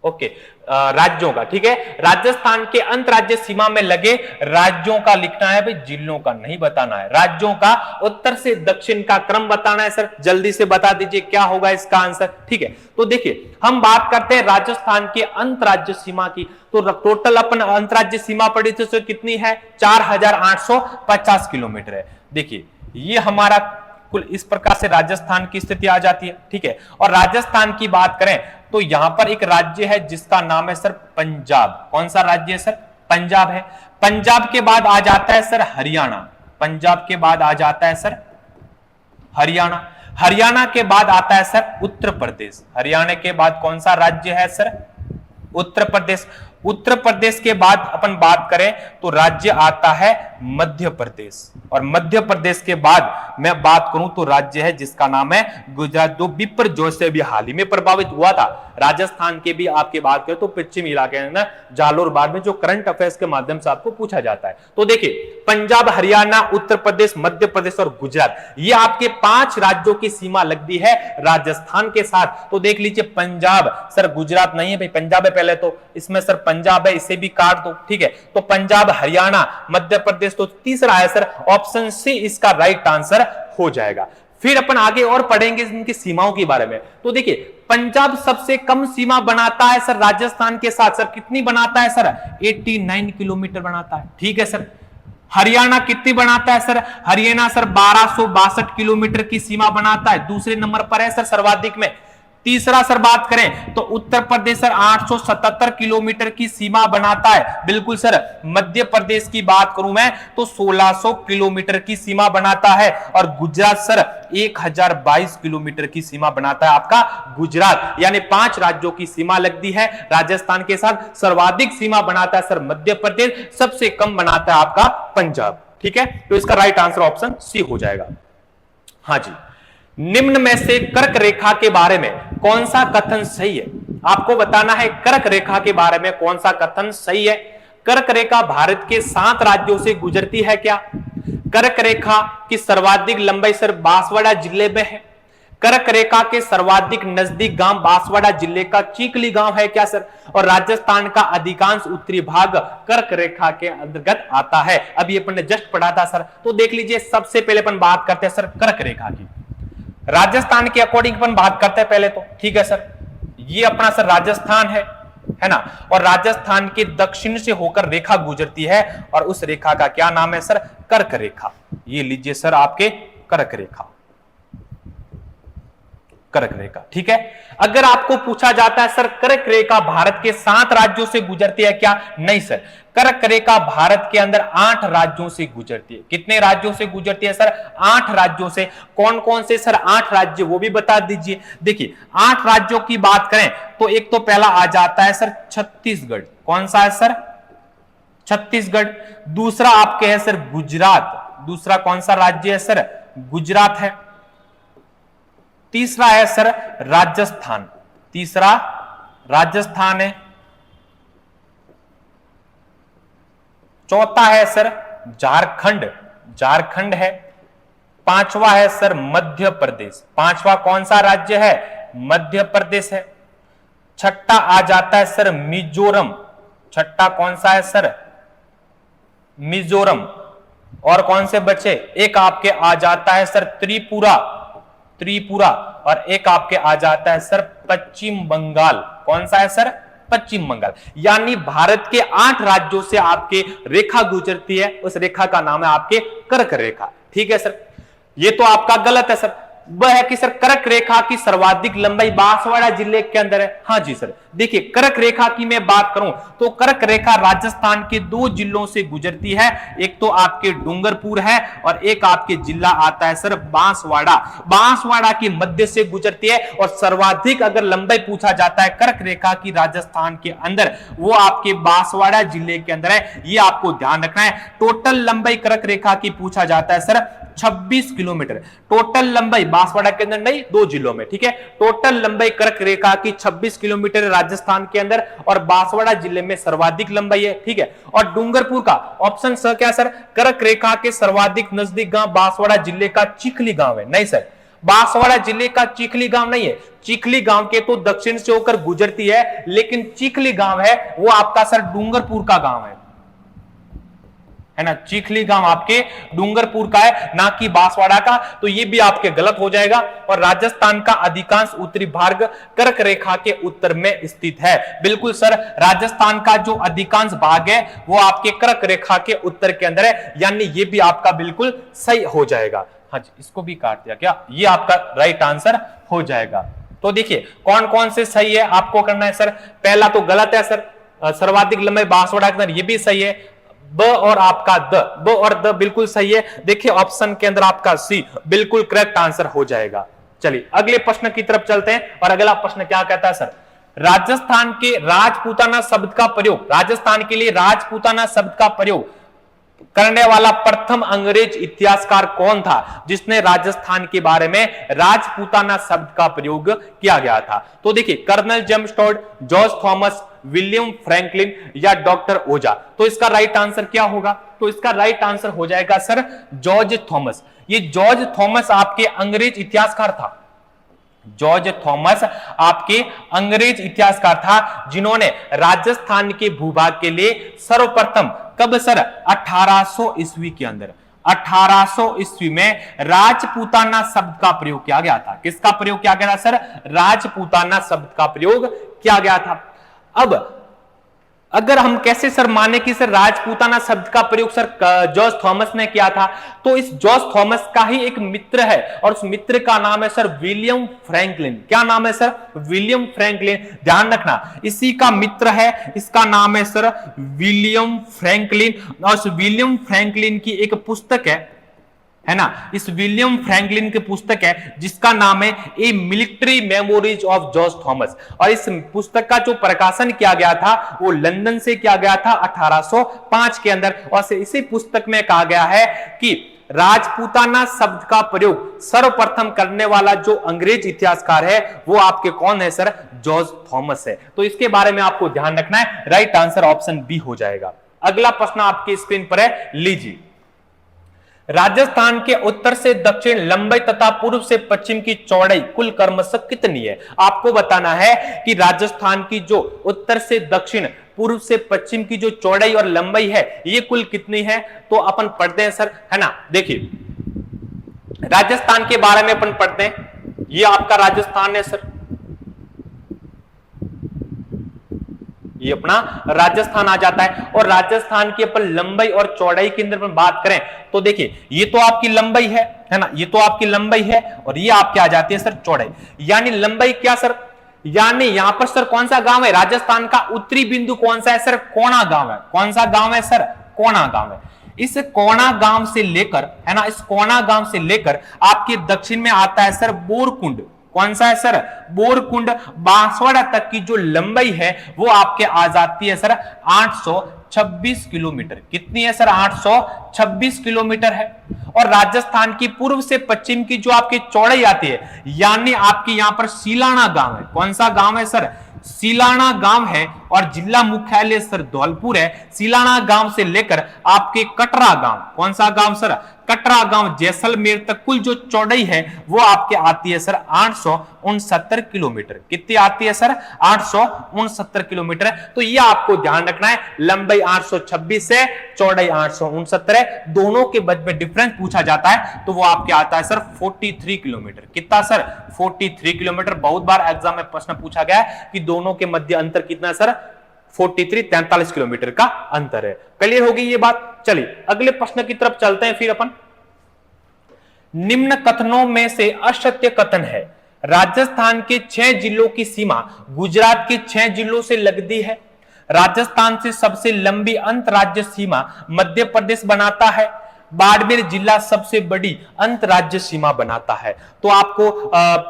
ओके, राज्यों का, ठीक है। राजस्थान के अंतरराज्य सीमा में लगे राज्यों का लिखना है भाई, जिलों का नहीं बताना है। राज्यों का उत्तर से दक्षिण का क्रम बताना है सर। जल्दी से बता दीजिए क्या होगा इसका आंसर, ठीक है। तो देखिए हम बात करते हैं राजस्थान के अंतरराज्य सीमा की, तो टोटल अपन अंतरराज्य सीमा पड़ी थी तो कितनी है, 4850 किलोमीटर है। देखिए ये हमारा कुल इस प्रकार से राजस्थान की स्थिति आ जाती है, ठीक है। और राजस्थान की बात करें तो यहां पर एक राज्य है जिसका नाम है सर पंजाब। कौन सा राज्य है सर, पंजाब है। पंजाब के बाद आ जाता है सर हरियाणा, पंजाब के बाद आ जाता है सर हरियाणा। हरियाणा के बाद आता है सर उत्तर प्रदेश। हरियाणा के बाद कौन सा राज्य है सर, उत्तर प्रदेश। उत्तर प्रदेश के बाद अपन बात करें तो राज्य आता है मध्य प्रदेश, और मध्य प्रदेश के बाद मैं बात करूं तो राज्य है जिसका नाम है गुजरात, जो विपर्जोय से भी हाल ही में प्रभावित हुआ था। राजस्थान के भी आपकी बात करें तो पश्चिमी इलाके में ना जालोर बाढ़ में, जो करंट अफेयर्स के माध्यम से आपको पूछा जाता है। तो देखिए पंजाब, हरियाणा, उत्तर प्रदेश, मध्य प्रदेश और गुजरात, ये आपके 5 राज्यों की सीमा लगती है राजस्थान के साथ। तो देख लीजिए पंजाब, सर गुजरात नहीं है भाई, पंजाब है पहले, तो इसमें सर पंजाब है, इसे भी काट दो, ठीक है। तो पंजाब, हरियाणा, मध्य प्रदेश, तो तीसरा है सर ऑप्शन सी इसका राइट आंसर हो जाएगा। फिर अपन आगे और पढ़ेंगे इनकी सीमाओं के बारे में। तो देखिए पंजाब सबसे कम सीमा बनाता है सर राजस्थान के साथ, सर कितनी बनाता है सर, 89 किलोमीटर बनाता है, ठीक है सर। हरियाणा कितनी बनाता है सर, हरियाणा सर 1262 किलोमीटर की सीमा बनाता है, दूसरे नंबर पर है सर सर्वाधिक में। तीसरा सर बात करें तो उत्तर प्रदेश सर 877 किलोमीटर की सीमा बनाता है, बिल्कुल सर। मध्य प्रदेश की बात करूं मैं तो 1600 किलोमीटर की सीमा बनाता है, और गुजरात सर 1022 किलोमीटर की सीमा बनाता है आपका गुजरात। यानी 5 राज्यों की सीमा लगती है राजस्थान के साथ। सर्वाधिक सीमा बनाता है सर मध्य प्रदेश, सबसे कम बनाता है आपका पंजाब, ठीक है। तो इसका राइट आंसर ऑप्शन सी हो जाएगा। हाँ जी, निम्न में से कर्क रेखा के बारे में कौन सा कथन सही है, आपको बताना है कर्क रेखा के बारे में कौन सा कथन सही है। कर्क रेखा भारत के 7 राज्यों से गुजरती है क्या। कर्क रेखा की सर्वाधिक लंबाई सर बांसवाड़ा जिले में है। कर्क रेखा के सर्वाधिक नजदीक गांव बांसवाड़ा जिले का चीकली गांव है क्या सर। और राजस्थान का अधिकांश उत्तरी भाग कर्क रेखा के अंतर्गत आता है। अभी अपन ने जस्ट पढ़ा था सर, तो देख लीजिए सबसे पहले अपन बात करते हैं सर कर्क रेखा की। राजस्थान के अकॉर्डिंग अपन बात करते हैं पहले तो, ठीक है सर। ये अपना सर राजस्थान है ना, और राजस्थान के दक्षिण से होकर रेखा गुजरती है, और उस रेखा का क्या नाम है सर, कर्क रेखा। ये लीजिए सर आपके कर्क रेखा, कर्क रेखा, ठीक है। अगर आपको पूछा जाता है सर कर्क रेखा भारत के 7 राज्यों से गुजरती है क्या, नहीं सर। कर्क रेखा भारत के अंदर 8 राज्यों से गुजरती है। कितने राज्यों से गुजरती है सर, 8 राज्यों से। कौन कौन से सर 8 राज्य, वो भी बता दीजिए। देखिए 8 राज्यों की बात करें तो एक तो पहला आ जाता है सर छत्तीसगढ़। कौन सा है सर, छत्तीसगढ़। दूसरा आपके है सर गुजरात, दूसरा कौन सा राज्य है सर, गुजरात है। तीसरा है सर राजस्थान, तीसरा राजस्थान है। चौथा है सर झारखंड, झारखंड है। पांचवा है सर मध्य प्रदेश, पांचवा कौन सा राज्य है, मध्य प्रदेश है। छठा आ जाता है सर मिजोरम, छठा कौन सा है सर, मिजोरम। और कौन से बचे, एक आपके आ जाता है सर त्रिपुरा, त्रिपुरा। और एक आपके आ जाता है सर पश्चिम बंगाल। कौन सा है सर, पश्चिम बंगाल। यानी भारत के 8 राज्यों से आपके रेखा गुजरती है, उस रेखा का नाम है आपके कर्क रेखा, ठीक है सर। ये तो आपका गलत है सर, वह है कि सर कर्क रेखा की सर्वाधिक लंबाई बांसवाड़ा जिले के अंदर है। हाँ जी सर, देखिए कर्क रेखा की मैं बात करूं तो कर्क रेखा राजस्थान के 2 जिलों से गुजरती है, एक तो आपके डूंगरपुर है और एक आपके जिला आता है सर बांसवाड़ा। बांसवाड़ा के मध्य से गुजरती है, और सर्वाधिक अगर लंबाई पूछा जाता है कर्क रेखा की राजस्थान के अंदर, वो आपके बांसवाड़ा जिले के अंदर है। ये आपको ध्यान रखना है। टोटल लंबाई कर्क रेखा की पूछा जाता है सर 26 किलोमीटर। टोटल लंबाई बांसवाड़ा के अंदर नहीं, 2 जिलों में, ठीक है। टोटल लंबाई कर्क रेखा की 26 किलोमीटर राजस्थान के अंदर, और बांसवाड़ा जिले में सर्वाधिक लंबाई है, ठीक है। और डूंगरपुर का ऑप्शन स क्या सर, कर्क रेखा के सर्वाधिक नजदीक गांव बांसवाड़ा जिले का चिखली गांव है, नहीं सर। बांसवाड़ा जिले का चिखली गांव नहीं है, चिखली गांव के तो दक्षिण से होकर गुजरती है, लेकिन चिखली गांव है वो आपका सर डूंगरपुर का गांव है ना, चिखली गांव आपके डूंगरपुर का है, ना कि बांसवाड़ा का। तो ये भी आपके गलत हो जाएगा। और राजस्थान का अधिकांश उत्तरी भाग कर्क रेखा के उत्तर में स्थित है। बिल्कुल सर, राजस्थान का जो अधिकांश भाग है वो आपके कर्क रेखा के उत्तर के अंदर है, यानी ये भी आपका बिल्कुल सही हो जाएगा। हाँ जी, इसको भी काट दिया क्या, ये आपका राइट आंसर हो जाएगा। तो देखिए कौन कौन से सही है आपको करना है सर। पहला तो गलत है सर, सर्वाधिक लंबाई बांसवाड़ा के अंदर, ये भी सही है। ब और आपका ब और द बिल्कुल सही है। देखिए ऑप्शन के अंदर आपका सी बिल्कुल करेक्ट आंसर हो जाएगा। चलिए अगले प्रश्न की तरफ चलते हैं। और अगला प्रश्न क्या कहता है सर, राजस्थान के राजपूताना शब्द का प्रयोग, राजस्थान के लिए राजपूताना शब्द का प्रयोग करने वाला प्रथम अंग्रेज इतिहासकार कौन था जिसने राजस्थान के बारे में राजपूताना शब्द का प्रयोग किया गया था। तो देखिए colonel James Tod, George Thomas, William Franklin या डॉक्टर ओजा। तो इसका राइट आंसर क्या होगा, तो इसका राइट आंसर हो जाएगा सर जॉर्ज थॉमस। ये जॉर्ज थॉमस आपके अंग्रेज इतिहासकार था, जॉर्ज थॉमस आपके अंग्रेज इतिहासकार था जिन्होंने राजस्थान के भूभाग के लिए सर्वप्रथम कब सर 1800 ईस्वी के अंदर, 1800 ईस्वी में राजपूताना शब्द का प्रयोग किया गया था। किसका प्रयोग किया गया था सर, राजपूताना शब्द का प्रयोग किया गया था। अब अगर हम कैसे सर माने कि सर राजपूताना शब्द का प्रयोग सर जॉर्ज थॉमस ने किया था, तो इस जॉर्ज थॉमस का ही एक मित्र है और उस मित्र का नाम है सर विलियम फ्रैंकलिन। क्या नाम है सर, विलियम फ्रैंकलिन। ध्यान रखना इसी का मित्र है, इसका नाम है सर विलियम फ्रैंकलिन। और उस विलियम फ्रैंकलिन की एक पुस्तक है ना, इस विलियम फ्रैंकलिन की पुस्तक है जिसका नाम है a military memories of George Thomas. और इस पुस्तक का जो प्रकाशन किया गया था वो लंदन से किया गया था 1805 के अंदर। और इसी पुस्तक में कहा गया है कि राजपूताना शब्द का प्रयोग सर्वप्रथम करने वाला जो अंग्रेज इतिहासकार है वो आपके कौन है सर, जॉर्ज थॉमस है। तो इसके बारे में आपको ध्यान रखना है, राइट आंसर ऑप्शन बी हो जाएगा। अगला प्रश्न आपकी स्क्रीन पर है, लीजिए। राजस्थान के उत्तर से दक्षिण लंबाई तथा पूर्व से पश्चिम की चौड़ाई कुल क्रमशः कितनी है। आपको बताना है कि राजस्थान की जो उत्तर से दक्षिण पूर्व से पश्चिम की जो चौड़ाई और लंबाई है ये कुल कितनी है। तो अपन पढ़ते हैं सर, है ना। देखिए राजस्थान के बारे में अपन पढ़ते हैं, ये आपका राजस्थान है सर, ये अपना राजस्थान आ जाता है। और राजस्थान की अपन लंबाई और चौड़ाई के अंदर अपन बात करें तो देखिए ये तो आपकी लंबाई है ना, ये तो आपकी लंबाई है और ये आपके आ जाती है सर चौड़ाई। यानी लंबाई क्या सर, यानी यहां पर सर कौन सा गांव है, राजस्थान का उत्तरी बिंदु कौन सा है सर, कोणा गांव है। कौन सा गांव है सर, कोणा गांव है। इस कोणा गांव से लेकर, है ना, इस कोणा गांव से लेकर आपके दक्षिण में आता है सर बोरकुंड। कौन सा है सर, बोरकुंड। बांसवाड़ा तक की जो लंबाई है वो आपके आ जाती है सर 826 किलोमीटर। कितनी है सर, 826 किलोमीटर है। और राजस्थान की पूर्व से पश्चिम की जो आपकी चौड़ाई आती है, यानी आपकी यहां पर सीलाना गांव है। कौन सा गांव है सर, सीलाना गांव है। और जिला मुख्यालय सर धौलपुर है। सीलाना गांव से लेकर आपके कटरा गांव, कौन सा गांव सर, कटरा गांव जैसलमेर तक कुल जो चौड़ाई है वो आपके आती है सर 869 किलोमीटर। कितनी आती है सर, 869 किलोमीटर। तो ये आपको ध्यान रखना है, लंबाई 826 है, चौड़ाई 869 है। दोनों के बीच में डिफरेंस पूछा जाता है तो वो आपके आता है सर 43 किलोमीटर। कितना सर, 43 किलोमीटर। बहुत बार एग्जाम में प्रश्न पूछा गया है कि दोनों के मध्य अंतर कितना है सर, 43 किलोमीटर का अंतर है। क्लियर होगी ये बात। चलिए अगले प्रश्न की तरफ चलते हैं फिर अपन। निम्न कथनों में से असत्य कथन है, राजस्थान के 6 जिलों की सीमा गुजरात के 6 जिलों से लगती है। राजस्थान से सबसे लंबी अंतरराज्य सीमा मध्य प्रदेश बनाता है। बाड़मेर जिला सबसे बड़ी अंतरराज्य सीमा बनाता है। तो आपको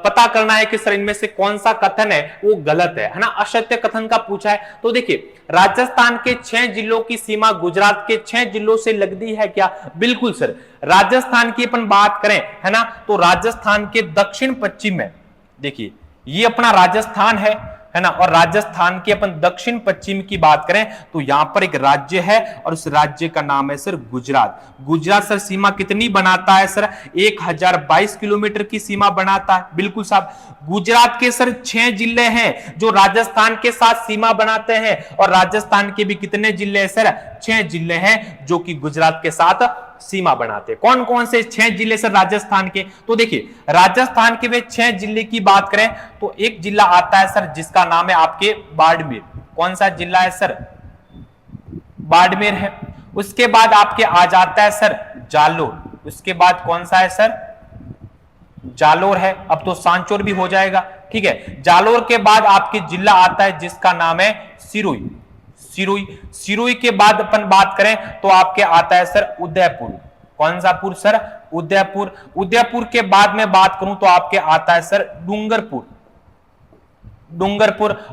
पता करना है कि सर इनमें से कौन सा कथन है वो गलत है ना, असत्य कथन का पूछा है। तो देखिए राजस्थान के 6 जिलों की सीमा गुजरात के 6 जिलों से लगती है क्या, बिल्कुल सर। राजस्थान की अपन बात करें, है ना, तो राजस्थान के दक्षिण पश्चिम में देखिए ये अपना राजस्थान है। है ना। और राजस्थान के अपन दक्षिण पश्चिम की बात करें तो यहां पर एक राज्य है और उस राज्य का नाम है सर गुजरात। गुजरात सर सीमा कितनी बनाता है सर? 1022 किलोमीटर की सीमा बनाता है। बिल्कुल साहब, गुजरात के सर 6 जिले हैं जो राजस्थान के साथ सीमा बनाते हैं, और राजस्थान के भी कितने जिले हैं सर? 6 जिले हैं जो कि गुजरात के साथ सीमा बनाते हैं। कौन कौन से 6 जिले सर राजस्थान के? तो देखिए, राजस्थान के वे 6 जिले की बात करें तो एक जिला आता है सर जिसका नाम है आपके बाड़मेर। कौन सा जिला है सर? बाड़मेर है। उसके बाद आपके आ जाता है सर जालोर। उसके बाद कौन सा है सर? जालोर है। अब तो सांचौर भी हो जाएगा, ठीक है। जालोर के बाद आपके जिला आता है जिसका नाम है सिरोही। सिरोही के बाद अपन बात करें तो आपके आता है सर उदयपुर। कौन सा पुर सर? उदयपुर। उदयपुर के बाद में बात करूं तो आपके आता है सर डूंगरपुर।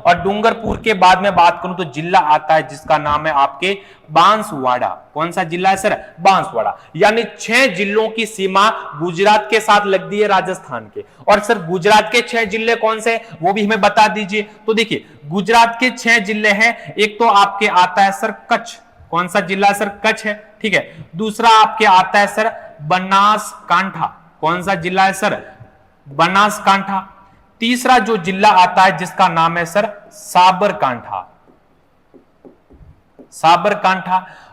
और डूंगरपुर के बाद में बात करूं तो जिला आता है जिसका नाम है आपके बांसवाड़ा। कौन सा जिला है सर? बांसवाड़ा। यानी 6 जिलों की सीमा गुजरात के साथ लगती है राजस्थान के। और सर गुजरात के 6 जिले कौन से वो भी हमें बता दीजिए। तो देखिए, गुजरात के 6 जिले हैं। एक तो आपके आता है सर कच्छ। कौन सा जिला सर? कच्छ है, ठीक है। दूसरा आपके आता है सर बनासकांठा। कौन सा जिला है सर? बनासकांठा। तीसरा जो जिला आता है जिसका नाम है सर साबरकांठा।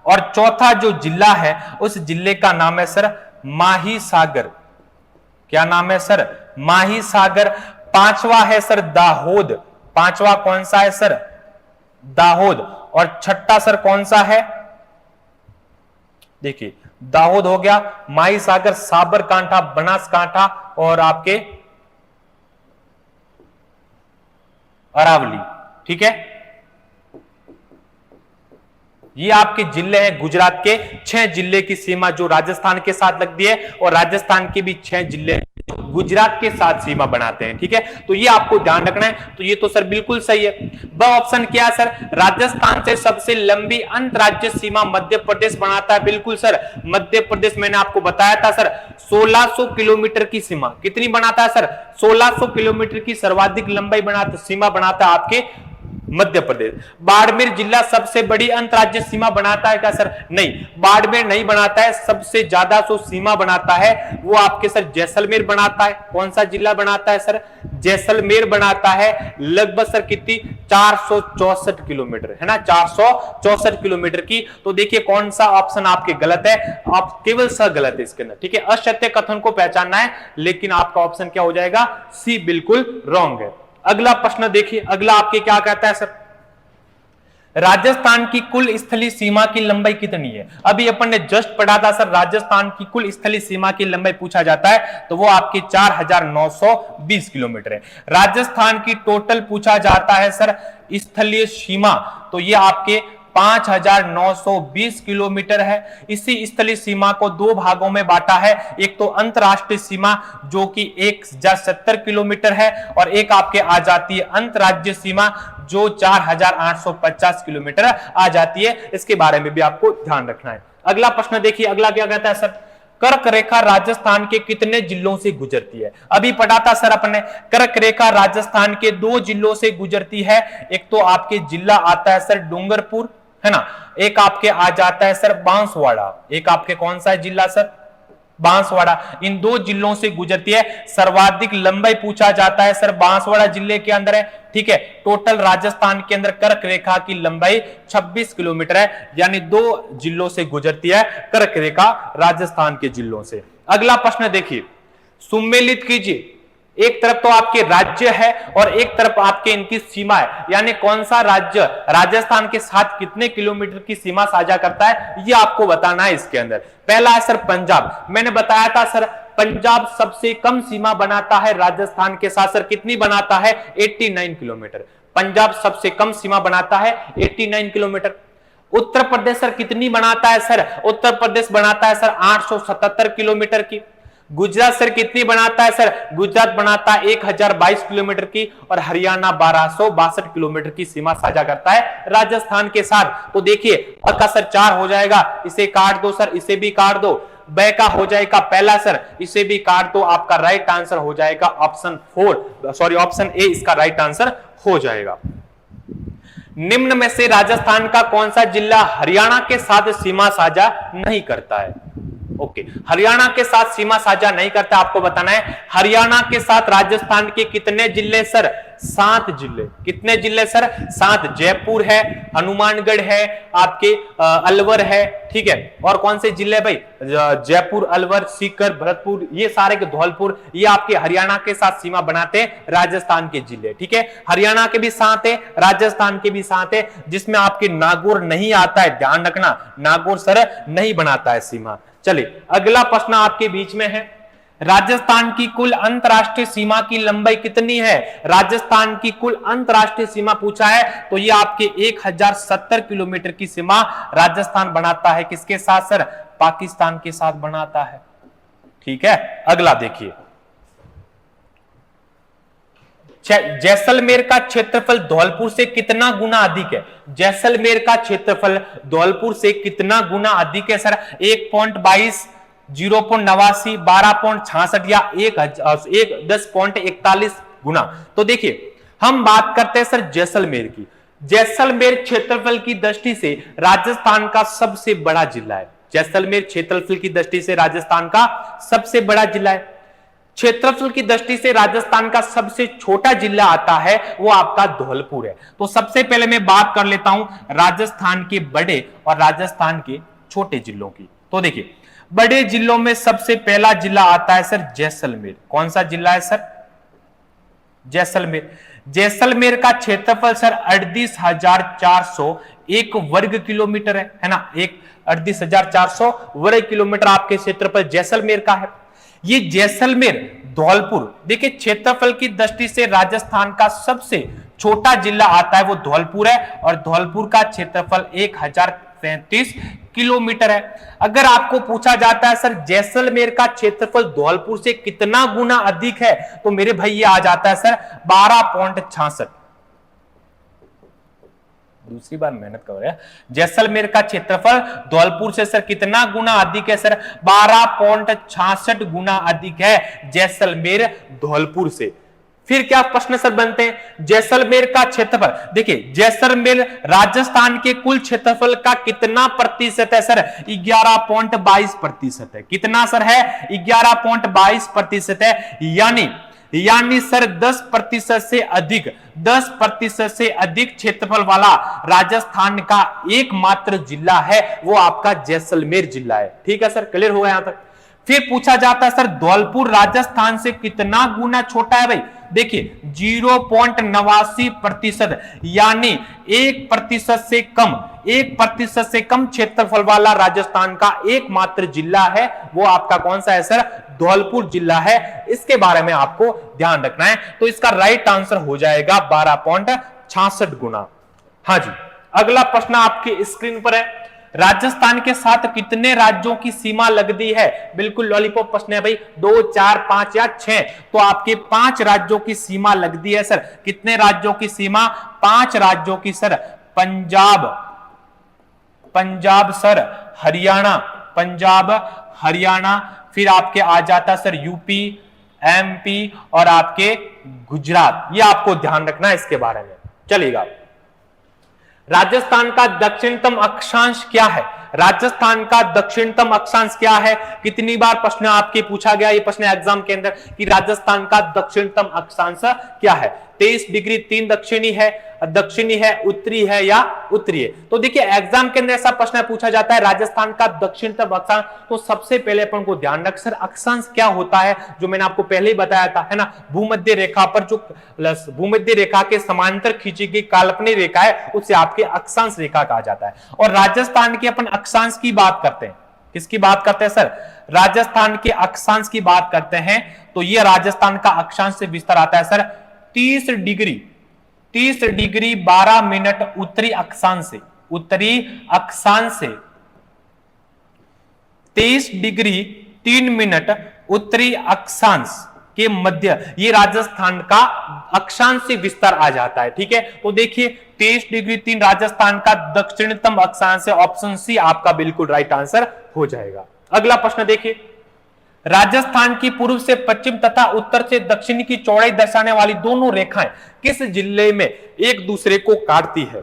और चौथा जो जिला है उस जिले का नाम है सर माहीसागर। क्या नाम है सर? माहीसागर। पांचवा है सर दाहोद। पांचवा कौन सा है सर? दाहोद। और छठा सर कौन सा है? देखिए, दाहोद हो गया, माहीसागर, साबरकांठा, बनासकांठा और आपके अरावली, ठीक है। ये आपके जिले हैं गुजरात के। 6 जिले की सीमा जो राजस्थान के साथ लगती है, और राजस्थान के भी 6 जिले गुजरात के साथ सीमा बनाते हैं, ठीक है। तो ये आपको ध्यान रखना है। तो ये तो सर बिल्कुल सही है। ब ऑप्शन क्या है सर? राजस्थान से सबसे लंबी अंतरराज्यीय सीमा मध्य प्रदेश बनाता है। बिल्कुल सर, मध्य प्रदेश मैंने आपको बताया था सर 1600 किलोमीटर की सीमा कितनी बनाता है सर? 1600 किलोमीटर की सर्वाधिक लंबाई सीमा बनाता है आपके मध्य प्रदेश। बाड़मेर जिला सबसे बड़ी अंतरराज्यीय सीमा बनाता है क्या सर? नहीं, बाड़मेर नहीं बनाता है। सबसे ज्यादा जो सीमा बनाता है वो आपके सर जैसलमेर बनाता है। कौन सा जिला बनाता है सर? जैसलमेर बनाता है। लगभग सर कितनी? 464 किलोमीटर, है ना, 464 किलोमीटर की। तो देखिए कौन सा ऑप्शन आपके गलत है। आप केवल स गलत है इसके अंदर, ठीक है। असत्य कथन को पहचानना है, लेकिन आपका ऑप्शन क्या हो जाएगा? सी बिल्कुल रॉन्ग है। अगला प्रश्न देखिए, अगला आपके क्या कहता है सर? राजस्थान की कुल स्थलीय सीमा की लंबाई कितनी है? अभी अपन ने जस्ट पढ़ा था सर, राजस्थान की कुल स्थलीय सीमा की लंबाई पूछा जाता है तो वो आपकी 4920 किलोमीटर है। राजस्थान की टोटल पूछा जाता है सर स्थलीय सीमा, तो ये आपके 5920 किलोमीटर है। इसी स्थलीय सीमा को 2 भागों में बांटा है। एक तो अंतरराष्ट्रीय सीमा जो कि 1070 किलोमीटर है, और एक आपके आ जाती है अंतरराज्यीय सीमा जो 4850 किलोमीटर आ जाती है। इसके बारे में भी आपको ध्यान रखना है। अगला प्रश्न देखिए, अगला क्या कहता है सर? कर्क रेखा राजस्थान के कितने जिलों से गुजरती है? अभी पढ़ा था सर अपने, कर्क रेखा राजस्थान के 2 जिलों से गुजरती है। एक तो आपके जिला आता है सर डूंगरपुर, है ना, एक आपके आ जाता है सर बांसवाड़ा। एक आपके कौन सा है जिला सर? बांसवाड़ा। इन 2 जिलों से गुजरती है। सर्वाधिक लंबाई पूछा जाता है सर बांसवाड़ा जिले के अंदर है, ठीक है। टोटल राजस्थान के अंदर कर्क रेखा की लंबाई 26 किलोमीटर है, यानी 2 जिलों से गुजरती है कर्क रेखा राजस्थान के जिलों से। अगला प्रश्न देखिए, सुमेलित कीजिए। एक तरफ तो आपके राज्य है और एक तरफ आपके इनकी सीमा है, यानी कौन सा राज्य राजस्थान के साथ कितने किलोमीटर की सीमा साझा करता है ये आपको बताना है इसके अंदर। पहला है सर पंजाब। मैंने बताया था सर पंजाब सबसे कम सीमा बनाता है राजस्थान के साथ। सर कितनी बनाता है? 89 किलोमीटर। पंजाब सबसे कम सीमा बनाता है 89 किलोमीटर। उत्तर प्रदेश सर कितनी बनाता है सर? उत्तर प्रदेश बनाता है सर 877 किलोमीटर की। गुजरात सर कितनी बनाता है सर? गुजरात बनाता है 1022 किलोमीटर की। और हरियाणा 1262 किलोमीटर की सीमा साझा करता है राजस्थान के साथ। तो देखिए आपका सर 4 हो जाएगा, इसे काट दो सर, इसे भी काट दो। ब का हो जाएगा पहला सर, इसे भी काट दो, आपका राइट आंसर हो जाएगा ऑप्शन ए इसका राइट आंसर हो जाएगा। निम्न में से राजस्थान का कौन सा जिला हरियाणा के साथ सीमा साझा नहीं करता है? ओके, हरियाणा के साथ सीमा साझा नहीं करता, आपको बताना है हरियाणा के साथ राजस्थान के कितने जिले सर? 7 जिले। कितने जिले सर? 7। जयपुर है, हनुमानगढ़ है, आपके अलवर है, ठीक है, और कौन से जिले भाई? जयपुर, अलवर, सीकर, भरतपुर, ये सारे के धौलपुर, ये आपके हरियाणा के साथ सीमा बनाते हैं राजस्थान के जिले, ठीक है। हरियाणा के भी 7 है, राजस्थान के भी 7 है, जिसमें आपके नागौर नहीं आता है, ध्यान रखना, नागौर सर नहीं बनाता है सीमा। चलिए अगला प्रश्न आपके बीच में है, राजस्थान की कुल अंतरराष्ट्रीय सीमा की लंबाई कितनी है? राजस्थान की कुल अंतरराष्ट्रीय सीमा पूछा है तो ये आपके 1070 किलोमीटर की सीमा राजस्थान बनाता है। किसके साथ सर? पाकिस्तान के साथ बनाता है, ठीक है। अगला देखिए, जैसलमेर का क्षेत्रफल धौलपुर से कितना गुना अधिक है? जैसलमेर का क्षेत्रफल धौलपुर से कितना गुना अधिक है सर? 1.22, 0.89, 12.66 या 10.41 गुना। तो देखिए हम बात करते हैं सर जैसलमेर की। जैसलमेर क्षेत्रफल की दृष्टि से राजस्थान का सबसे बड़ा जिला है। जैसलमेर क्षेत्रफल की दृष्टि से राजस्थान का सबसे बड़ा जिला है। क्षेत्रफल की दृष्टि से राजस्थान का सबसे छोटा जिला आता है वो आपका धौलपुर है। तो सबसे पहले मैं बात कर लेता हूं राजस्थान के बड़े और राजस्थान के छोटे जिलों की। तो देखिए बड़े जिलों में सबसे पहला जिला आता है सर जैसलमेर। कौन सा जिला है सर? जैसलमेर। जैसलमेर का क्षेत्रफल सर 38,401 वर्ग किलोमीटर है ना, 38,400 वर्ग किलोमीटर आपके क्षेत्रफल जैसलमेर का है। ये जैसलमेर धौलपुर, देखिए क्षेत्रफल की दृष्टि से राजस्थान का सबसे छोटा जिला आता है वो धौलपुर है, और धौलपुर का क्षेत्रफल 1033 किलोमीटर है। अगर आपको पूछा जाता है सर जैसलमेर का क्षेत्रफल धौलपुर से कितना गुना अधिक है, तो मेरे भाई ये आ जाता है सर 12.66। दूसरी बार मेहनत कर रहे हैं। जैसलमेर का क्षेत्रफल धौलपुर से सर कितना गुना अधिक है सर? 12.66 गुना अधिक है जैसलमेर धौलपुर से। फिर क्या प्रश्न सर बनते हैं? जैसलमेर का क्षेत्रफल, देखिए जैसलमेर राजस्थान के कुल क्षेत्रफल का कितना प्रतिशत है सर? 11.22% है। कितना सर है? 11.22% है। यानी सर 10% से अधिक 10% से अधिक क्षेत्रफल वाला राजस्थान का एकमात्र जिला है वो आपका जैसलमेर जिला है। ठीक है सर, क्लियर हो गया यहां तक। फिर पूछा जाता है सर धौलपुर राजस्थान से कितना गुना छोटा है भाई? देखिए 0.89%, यानी 1% से कम 1% से कम क्षेत्रफल वाला राजस्थान का एकमात्र जिला है वो आपका कौन सा है सर? धौलपुर जिला है। इसके बारे में आपको ध्यान रखना है। तो इसका राइट आंसर हो जाएगा 12.66 गुना। हाँ जी, अगला प्रश्न आपकी स्क्रीन पर है, राजस्थान के साथ कितने राज्यों की सीमा लगती है? बिल्कुल लॉलीपॉप प्रश्न है भाई, 2, 4, 5 या 6। तो आपके 5 राज्यों की सीमा लगती है सर। कितने राज्यों की सीमा? 5 राज्यों की सर। पंजाब सर, हरियाणा, पंजाब हरियाणा, फिर आपके आ जाता सर यूपी, एमपी और आपके गुजरात। ये आपको ध्यान रखना है इसके बारे में। चलिएगा, राजस्थान का दक्षिणतम अक्षांश क्या है? राजस्थान का दक्षिणतम अक्षांश क्या है? कितनी बार प्रश्न आपके पूछा गया ये प्रश्न एग्जाम के अंदर कि राजस्थान का दक्षिणतम अक्षांश क्या है? 23 डिग्री 3 दक्षिणी है, उत्तरी है या उत्तरी है? तो देखिए एग्जाम के अंदर ऐसा प्रश्न पूछा जाता है राजस्थान का दक्षिणतम अक्षांश। तो सबसे पहले अपन को ध्यान रख सर अक्षांश क्या होता है, जो मैंने आपको पहले ही बताया था, है ना, भूमध्य रेखा पर जो भूमध्य रेखा के समांतर खींची गई काल्पनिक रेखा है उसे आपके अक्षांश रेखा कहा जाता है। और राजस्थान के अपन अक्षांश की बात करते हैं, किसकी बात करते हैं सर? राजस्थान के अक्षांश की बात करते हैं। तो यह राजस्थान का अक्षांश से विस्तार आता है सर 30 डिग्री 12 मिनट उत्तरी अक्षांश से, उत्तरी अक्षांश से 23 डिग्री 3 मिनट उत्तरी अक्षांश के मध्य ये राजस्थान का अक्षांश से विस्तार आ जाता है। ठीक है, तो देखिए 23 डिग्री 3 राजस्थान का दक्षिणतम अक्षांश है। ऑप्शन सी आपका बिल्कुल राइट आंसर हो जाएगा। अगला प्रश्न देखिए, राजस्थान की पूर्व से पश्चिम तथा उत्तर से दक्षिण की चौड़ाई दर्शाने वाली दोनों रेखाएं किस जिले में एक दूसरे को काटती है?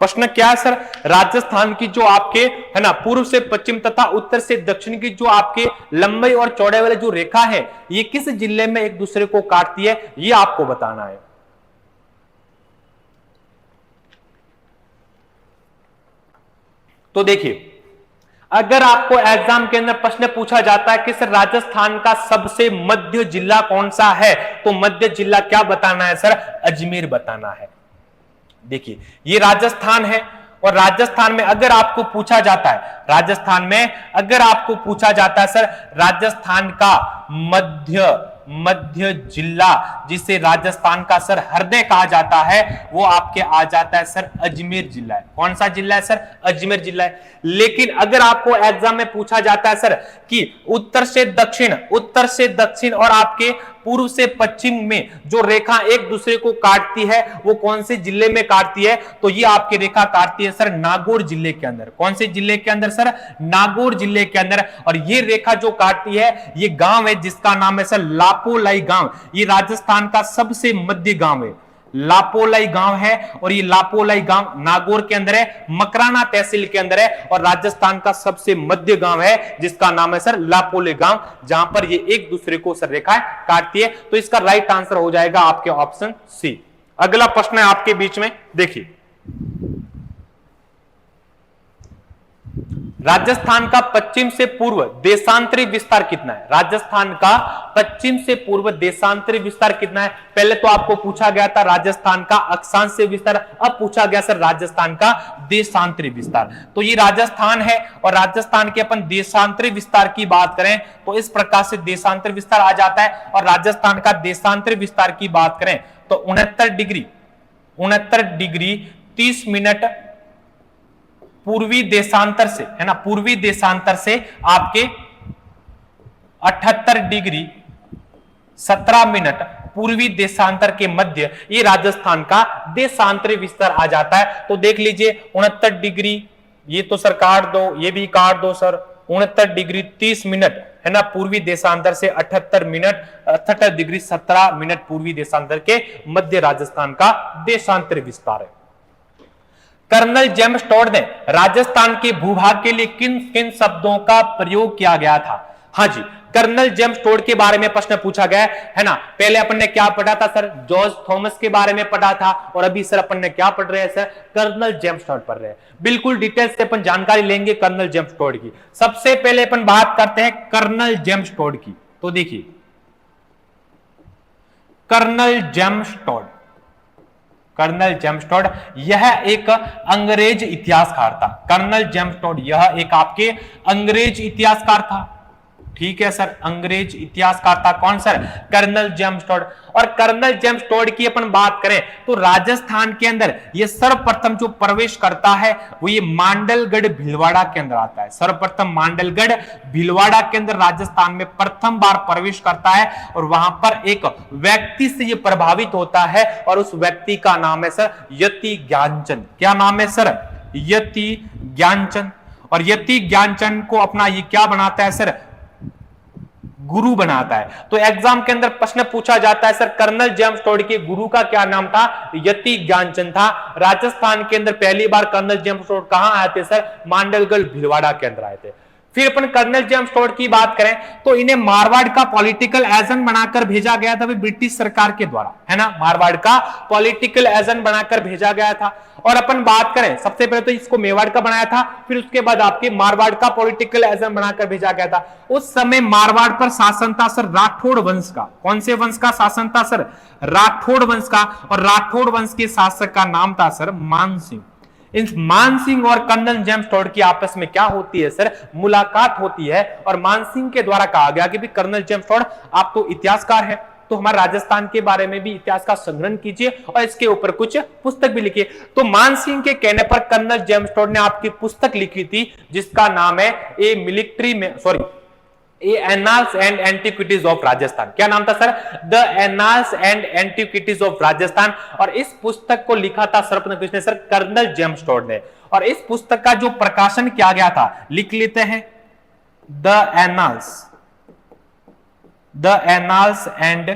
प्रश्न क्या है सर? राजस्थान की जो आपके है ना पूर्व से पश्चिम तथा उत्तर से दक्षिण की जो आपके लंबाई और चौड़ाई वाली जो रेखा है ये किस जिले में एक दूसरे को काटती है, ये आपको बताना है। तो देखिए, अगर आपको एग्जाम के अंदर प्रश्न पूछा जाता है कि सर राजस्थान का सबसे मध्य जिला कौन सा है, तो मध्य जिला क्या बताना है सर? अजमेर बताना है। देखिए ये राजस्थान है, और राजस्थान में अगर आपको पूछा जाता है, राजस्थान में अगर आपको पूछा जाता है सर राजस्थान का मध्य जिला जिसे राजस्थान का सर हृदय कहा जाता है, वो आपके आ जाता है सर अजमेर जिला है। कौन सा जिला है सर? अजमेर जिला है। लेकिन अगर आपको एग्जाम में पूछा जाता है सर कि उत्तर से दक्षिण और आपके पूर्व से पश्चिम में जो रेखा एक दूसरे को काटती है वो कौन से जिले में काटती है, तो ये आपकी रेखा काटती है सर नागौर जिले के अंदर। कौन से जिले के अंदर सर? नागौर जिले के अंदर। और ये रेखा जो काटती है ये गांव है जिसका नाम है सर लापोलाई गांव। ये राजस्थान का सबसे मध्य गांव है, लापोलाई गांव है, और ये लापोलाई गांव नागौर के अंदर है, मकराना तहसील के अंदर है, और राजस्थान का सबसे मध्य गांव है जिसका नाम है सर लापोलाई गांव, जहां पर ये एक दूसरे को सर रेखाएं काटती है। तो इसका राइट आंसर हो जाएगा आपके ऑप्शन सी। अगला प्रश्न है आपके बीच में, देखिए राजस्थान का पश्चिम से पूर्व देशांतरी विस्तार कितना है? राजस्थान का पश्चिम से पूर्व देशांतरी विस्तार कितना है? पहले तो आपको पूछा गया था राजस्थान का अक्षांशीय विस्तार, अब पूछा गया सर राजस्थान का देशांतरी विस्तार। तो ये राजस्थान है, और राजस्थान के अपन देशांतरी विस्तार की बात करें तो इस प्रकार से देशांतरी विस्तार आ जाता है। और राजस्थान का देशांतरी विस्तार की बात करें तो 69 डिग्री 30 मिनट पूर्वी देशांतर से, है ना, पूर्वी देशांतर से आपके 78 डिग्री 17 मिनट पूर्वी देशांतर के मध्य ये राजस्थान का देशांतरी विस्तार आ जाता है। तो देख लीजिए 69 डिग्री, ये तो सर काट दो, ये भी काट दो सर, 69 डिग्री 30 मिनट है ना पूर्वी देशांतर से 78 डिग्री 17 मिनट पूर्वी देशांतर के मध्य राजस्थान का देशांतरी विस्तार है। कर्नल जेम्स टॉड ने राजस्थान के भूभाग के लिए किन किन शब्दों का प्रयोग किया गया था? हाँ जी, कर्नल जेम्स टॉड के बारे में प्रश्न पूछा गया है ना। पहले अपन ने क्या पढ़ा था सर? जॉर्ज थॉमस के बारे में पढ़ा था, और अभी सर अपन ने क्या पढ़ रहे हैं सर? कर्नल जेम्स टॉड पढ़ रहे हैं। बिल्कुल डिटेल से अपन जानकारी लेंगे कर्नल जेम्स टॉड की। सबसे पहले अपन बात करते हैं कर्नल जेम्स टॉड की। तो देखिए कर्नल जेम्स टॉड यह एक अंग्रेज इतिहासकार था। कर्नल जेम्स टॉड यह एक आपके अंग्रेज इतिहासकार था। ठीक है सर, अंग्रेज इतिहासकार था कौन सर? Colonel James Tod. और कर्नल जेम्स टॉड की अपन बात करें तो राजस्थान के अंदर ये सर्वप्रथम जो प्रवेश करता है वो ये मांडलगढ़ भीलवाड़ा के अंदर आता है। सर्वप्रथम मांडलगढ़ भीलवाड़ा के अंदर राजस्थान में प्रथम बार प्रवेश करता है, और वहां पर एक व्यक्ति से ये प्रभावित होता है, और उस व्यक्ति का नाम है सर यति ज्ञानचंद। क्या नाम है सर? यति ज्ञानचंद। और यति ज्ञानचंद को अपना ये क्या बनाता है सर? गुरु बनाता है। तो एग्जाम के अंदर प्रश्न पूछा जाता है सर कर्नल जेम्स टॉड के गुरु का क्या नाम था? यति ज्ञानचंद था। राजस्थान के अंदर पहली बार कर्नल जेम्स टॉड कहां आए थे सर? मांडलगढ़ भीलवाड़ा के अंदर आए थे। फिर अपन कर्नल जेम्स टॉड की बात करें तो इन्हें मारवाड़ का पॉलिटिकल एजेंट बनाकर भेजा गया था ब्रिटिश सरकार के द्वारा, है ना। मारवाड़ का पॉलिटिकल एजेंट बनाकर भेजा गया था। और अपन बात करें सबसे पहले तो इसको मेवाड़ का बनाया था, फिर उसके बाद आपके मारवाड़ का पॉलिटिकल एजेंट बनाकर भेजा गया था। उस समय मारवाड़ पर शासन था सर राठौड़ वंश का। कौन से वंश का शासन था सर? राठौड़ वंश का। और राठौड़ वंश के शासक का नाम था सर मान सिंह। इन मान सिंह और कर्नल जेम्स टॉड की आपस में क्या होती है सर? मुलाकात होती है, और मान सिंह के द्वारा कहा गया कि कर्नल जेम्स टॉड आप तो इतिहासकार हैं, तो हमारे राजस्थान के बारे में भी इतिहास का संग्रहण कीजिए और इसके ऊपर कुछ पुस्तक भी लिखिए। तो मान सिंह के कहने पर कर्नल जेम्स टॉड ने आपकी पुस्तक लिखी थी जिसका नाम है annals and antiquities of Rajasthan. क्या नाम था sir? The annals and antiquities of Rajasthan. और इस पुस्तक को लिखा था सर्वप्रथम किसने सर? कर्नल जेम्स टॉड ने। और इस पुस्तक का जो प्रकाशन किया गया था लिख लेते हैं। The annals and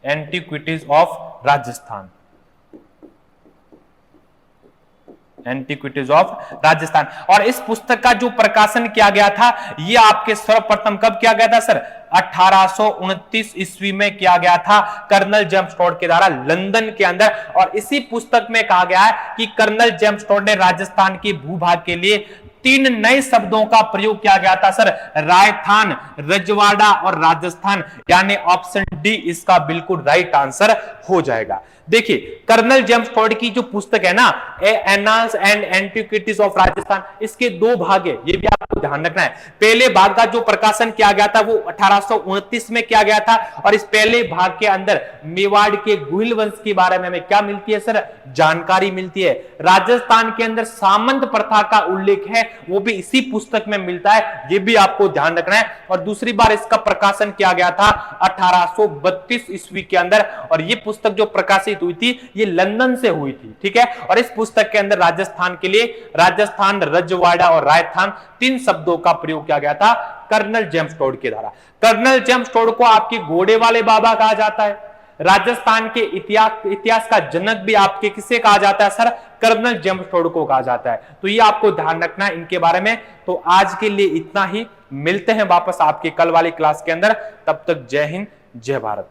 antiquities of Rajasthan, antiquities of Rajasthan. और इस पुस्तक का जो प्रकाशन किया गया था, यह आपके सर्वप्रथम कब किया गया था सर? 1829 ईस्वी में किया गया था कर्नल जेम्स टोड के द्वारा लंदन के अंदर। और इसी पुस्तक में कहा गया है कि कर्नल जेम्स टोड ने राजस्थान के भूभाग के लिए 3 नए शब्दों का प्रयोग किया गया था सर, रायथान, रजवाड़ा और राजस्थान। यानी ऑप्शन डी इसका बिल्कुल राइट आंसर हो जाएगा। देखिए कर्नल जेम्स टोड की जो पुस्तक है ना, annals and antiquities of Rajasthan, इसके 2 भाग है, ये भी आपको ध्यान रखना है। पहले भाग का जो प्रकाशन किया गया था वो 1829 में किया गया था। और इस पहले भाग के अंदर मेवाड़ के गुहिल वंश के बारे में हमें क्या मिलती है सर? जानकारी मिलती है। राजस्थान के अंदर सामंत प्रथा का उल्लेख है, वो भी इसी पुस्तक में मिलता है, ये भी आपको ध्यान रखना है। और दूसरी बार इसका प्रकाशन किया गया था 1832 ईस्वी के अंदर। और ये पुस्तक जो प्रकाशित हुई थी ये लंदन से हुई थी, ठीक है। और इस पुस्तक के अंदर राजस्थान के लिए राजस्थान, रजवाड़ा और राजस्थान 3 शब्दों का प्रयोग किया गया था कर्नल जेम्स टोड के द्वारा। कर्नल जेम्स टोड को आपके घोड़े वाले बाबा कहा जाता है। राजस्थान के इतिहास का जनक भी आपके किसे कहा जाता है सर? कर्नल जेम्स टोड को कहा जाता है। तो ये आपको ध्यान रखना है इनके बारे में। तो आज के लिए इतना ही, मिलते हैं वापस आपके कल वाली क्लास के अंदर। तब तक जय हिंद, जय भारत।